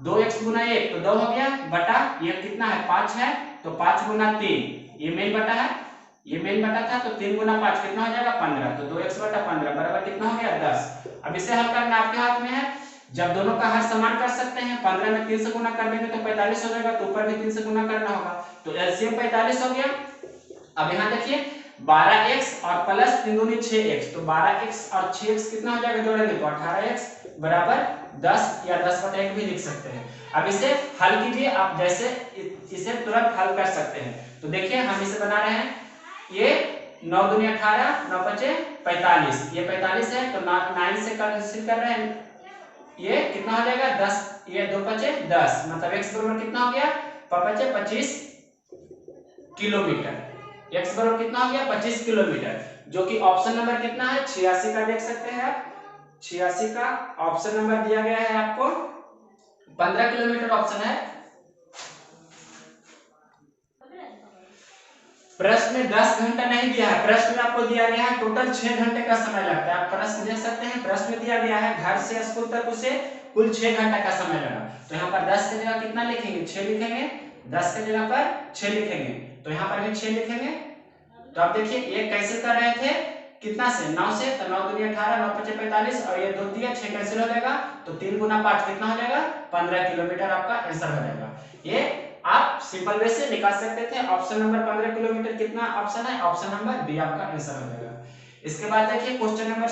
2x गुना 1 तो 2 हो गया बटा ये कितना है 5 है तो 5 गुना 3 ये मेन बटा है, ये मेन बटा था तो 3 गुना 5 कितना हो जाएगा 15, तो 2x/15 बराबर कितना हो गया 10। अब इसे हल करना आपके हाथ में है, जब दोनों का हर समान कर सकते हैं 15 में 3 से गुना कर देंगे तो 45 हो जाएगा, तो ऊपर भी 3 से गुना करना होगा तो एलसीएम 45 हो गया। अब यहाँ देखिए 12x और प्लस 3 दूनी 6x तो 12x और 6x कितना हो जाएगा जोड़ेंगे तो 18x बराबर 10 या 10/1 भी लिख सकते हैं। अब इसे हल कीजिए आप, जैसे इसे तुरंत हल कर सकते हैं। तो देखिए हम इसे बना रहे हैं, ये 9 दूनी 18 9 5 45, ये 45 है तो 9 से कैंसिल कर रहे हैं, ये कितना हो जाएगा 10, ये 2 5 10 मतलब x बराबर कितना हो गया 5 25 किलोमीटर, x बराबर कितना हो गया 25 किलोमीटर, जो कि ऑप्शन नंबर कितना है 86 का देख सकते हैं आप, 86 का ऑप्शन नंबर दिया गया है आपको, 15 किलोमीटर ऑप्शन है। प्रश्न में 10 घंटा नहीं दिया है, प्रश्न में आपको दिया गया है टोटल 6 घंटे का समय लगता है। आप प्रश्न देख सकते हैं, प्रश्न में दिया गया है घर से स्कूल तक उसे कुल 6 घंटा का समय लगा, तो यहाँ पर 10 की जगह कितना लिखेंगे 6 लिखेंगे, 10 की जगह पर 6 लिखेंगे, तो यहाँ पर भी 6 लिखेंगे। तो आप देखिए ये कैंसिल कर रहे थे कितना से 9 से, तो 9 दूनी 18 9 5 45 और ये 2 दिया 6 कैंसिल हो जाएगा तो 3 गुना 5 कितना हो जाएगा 15 किलोमीटर आपका आंसर हो जाएगा। ये आप सिंपल वे से निकाल सकते थे। ऑप्शन नंबर 15 किलोमीटर कितना ऑप्शन है, ऑप्शन नंबर बी आपका आंसर हो जाएगा। इसके बाद देखिए क्वेश्चन नंबर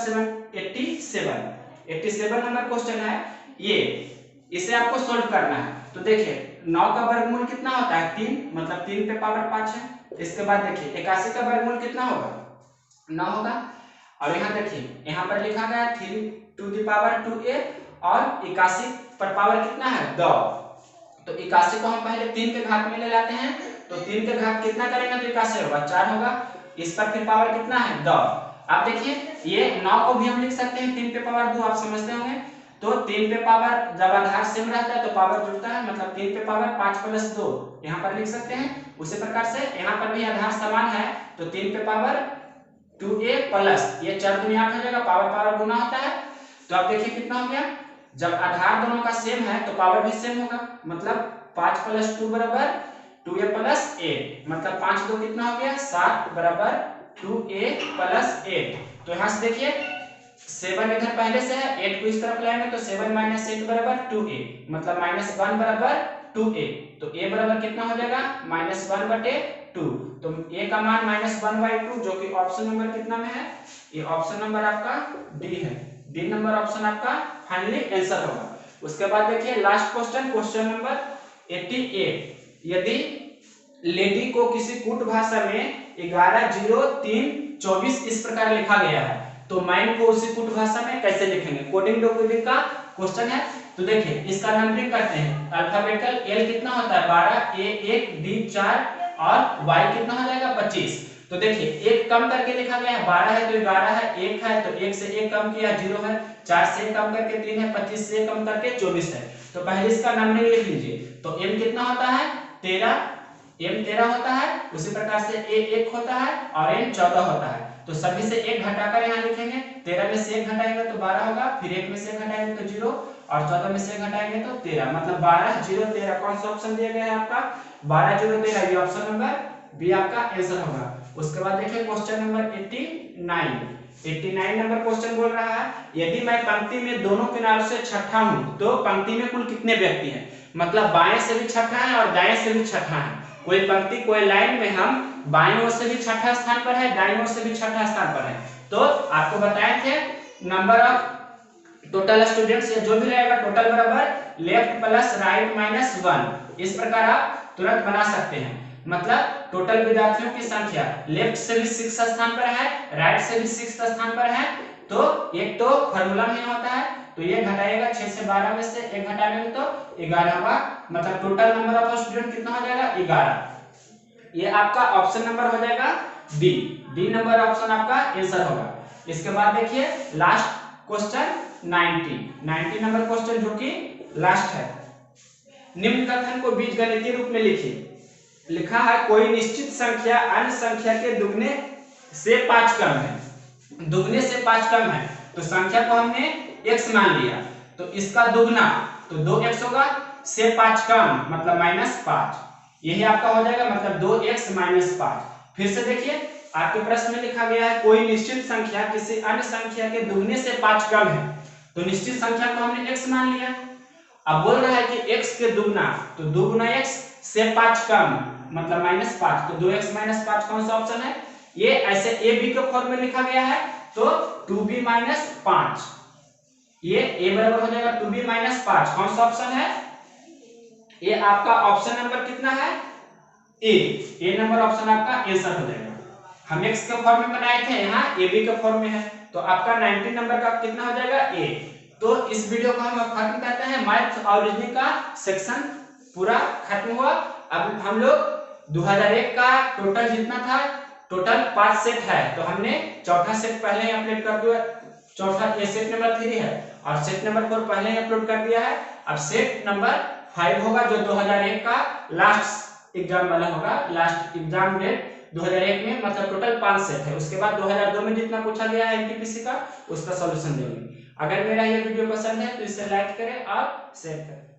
87 नंबर क्वेश्चन है ये, इसे आपको सोल्व करना है। तो देखिए 9 का वर्गमूल कितना होता है 3, मतलब 3 पे पावर 5 है। इसके बाद देखिए 81 का वर्गमूल कितना होगा 9 होगा, और यहाँ देखिए यहाँ पर लिखा गया 3 टू द पावर 2a और 81 पर पावर कितना है 2, तो 81 को हम पहले 3 के घात में ले लाते हैं, तो 3 के घात कितना करेंगे तो 81 होगा 4 होगा, इस पर फिर पावर कितना है 2। आप देखिए ये 9 को भी हम लिख सकते हैं 3 पे पावर 2, आप समझते होंगे, तो 3 पे पावर जब आधार सेम रहता है तो पावर जुड़ता है, मतलब 3 पे पावर 5 + 2 यहाँ पर लिख सकते हैं। उसी प्रकार से यहाँ पर भी आधार समान है तो 3 पे पावर 2a प्लस ये 4 दूनी 8 हो जाएगा, पावर पावर गुना होता है। तो आप देखिए कितना हो गया, जब आधार दोनों का सेम है तो पावर भी सेम होगा, मतलब 5 + 2 बराबर 2a + a, मतलब 5 2 कितना हो गया 7 बराबर 2a + 8। तो यहाँ से देखिए 7 इधर पहले से है, 8 को इस तरफ लाएंगे तो 7 - 8 बराबर 2a, मतलब -1 बराबर 2a, तो a बराबर कितना हो जाएगा -1/2, तो a का मान -1/2 जो कि ऑप्शन नंबर कितना में है, ये ऑप्शन नंबर आपका डी है, डी नंबर ऑप्शन आपका फाइनली आंसर होगा। उसके बाद देखिए लास्ट क्वेश्चन, क्वेश्चन नंबर 88, यदि लेडी को किसी कूट भाषा में 110324 इस प्रकार लिखा गया है तो मैन को उसी कूट भाषा में कैसे लिखेंगे, कोडिंग डॉक्यूमेंट का क्वेश्चन है। तो देखिए इसका नंबरिंग करते हैं, अल्फाबेटिकल L कितना होता है 12, A 1, D 4 और Y कितना हो जाएगा 25। तो देखिए एक कम करके लिखा गया है, 12 है तो 11 है, 1 है तो 1 से 1 कम किया 0 है, 4 से 1 कम करके 3 है, 25 से 1 कम करके 24 है। तो पहले इसका नंबरिंग लिख लीजिए, तो M कितना होता है 13, M 13 होता है, उसी प्रकार से A 1 होता है और N 14 होता है। तो सभी से 1 घटाकर यहाँ लिखेंगे, 13 में से 1 घटाएंगे तो 12 होगा, फिर 1 में से 1 घटाएंगे तो 0 और 14 में से 1 घटाएंगे तो 13, मतलब 12 0 13। कौन सा ऑप्शन दिया गया है आपका 12 0 13, ये ऑप्शन नंबर बी आपका आंसर होगा। उसके बाद देखिए क्वेश्चन नंबर 89 नंबर क्वेश्चन बोल रहा है, यदि मैं पंक्ति में दोनों किनारों से छठा हूं तो पंक्ति में कुल कितने व्यक्ति हैं, मतलब बाएं से भी छठा है और दाएं से भी छठा है। कोई पंक्ति कोई लाइन में हम बाईं ओर से भी छठा स्थान पर है, दाईं ओर से भी छठा स्थान पर है। तो आपको बताए थे नंबर ऑफ टोटल स्टूडेंट्स या जो भी रहेगा टोटल बराबर लेफ्ट प्लस राइट माइनस 1। इस प्रकार आप तुरंत बना सकते हैं। मतलब टोटल विद्यार्थियों की संख्या लेफ्ट से भी 6 स्थान पर है, राइट से भी 6 स्थान पर है, तो एक तो फॉर्मूला में होता है, तो ये घटाएगा 6 से 12 में से एक घटाएंगे तो 11 होगा। मतलब टोटल नंबर ऑफ स्टूडेंट कितना हो जाएगा 11। ये आपका ऑप्शन नंबर हो जाएगा डी। डी नंबर ऑप्शन आपका आंसर होगा। इसके बाद देखिए लास्ट क्वेश्चन 90 नंबर क्वेश्चन जो कि लास्ट है। निम्न कथन को बीजगणितीय रूप में लिखिए। लिखा है कोई निश्चित संख्या अन्य संख्या के दुगने से 5 कम है। दुगने से 5 कम है तो संख्या को हमने x मान लिया, तो इसका दुगना तो 2x होगा, से 5 कम मतलब -5। यही आपका हो जाएगा, मतलब 2x - 5। फिर से देखिए आपके प्रश्न में लिखा गया है कोई निश्चित संख्या किसी अन्य संख्या के दुगने से 5 कम है, तो निश्चित संख्या को हमने x मान लिया। अब बोल रहा है कि x के दुगना तो 2 गुना x से 5 कम मतलब -5, तो 2x - 5 कौन सा ऑप्शन है? ये ऐसे a b के फॉर्म में लिखा गया है तो 2b - 5, ये a बराबर हो जाएगा 2b - 5। कौन सा ऑप्शन है? ये आपका ऑप्शन नंबर कितना है? ए नंबर ऑप्शन आपका आंसर हो जाएगा। हम x के फॉर्म में बनाए थे, यहाँ ab के फॉर्म में है, तो आपका 90 नंबर का कितना हो जाएगा a। तो इस वीडियो को हम खत्म करते हैं। मैथ और रीजनिंग का सेक्शन पूरा खत्म हुआ। अब हम लोग 2001 का टोटल जितना था, टोटल 5 सेट है, तो हमने चौथा सेट पहले ही अपलोड कर दिया। चौथा ये सेट नंबर 3 है और सेट नंबर 4 पहले ही अपलोड कर दिया है। अब सेट नंबर 5 होगा जो 2001 का लास्ट एग्जाम वाला होगा। लास्ट एग्जाम डेट 2001 में, मतलब टोटल 5 सेट है। उसके बाद 2002 में जितना पूछा गया है एनटीपीसी का उसका सॉल्यूशन देंगे। अगर मेरा ये वीडियो पसंद है तो इसे लाइक करें और शेयर करें।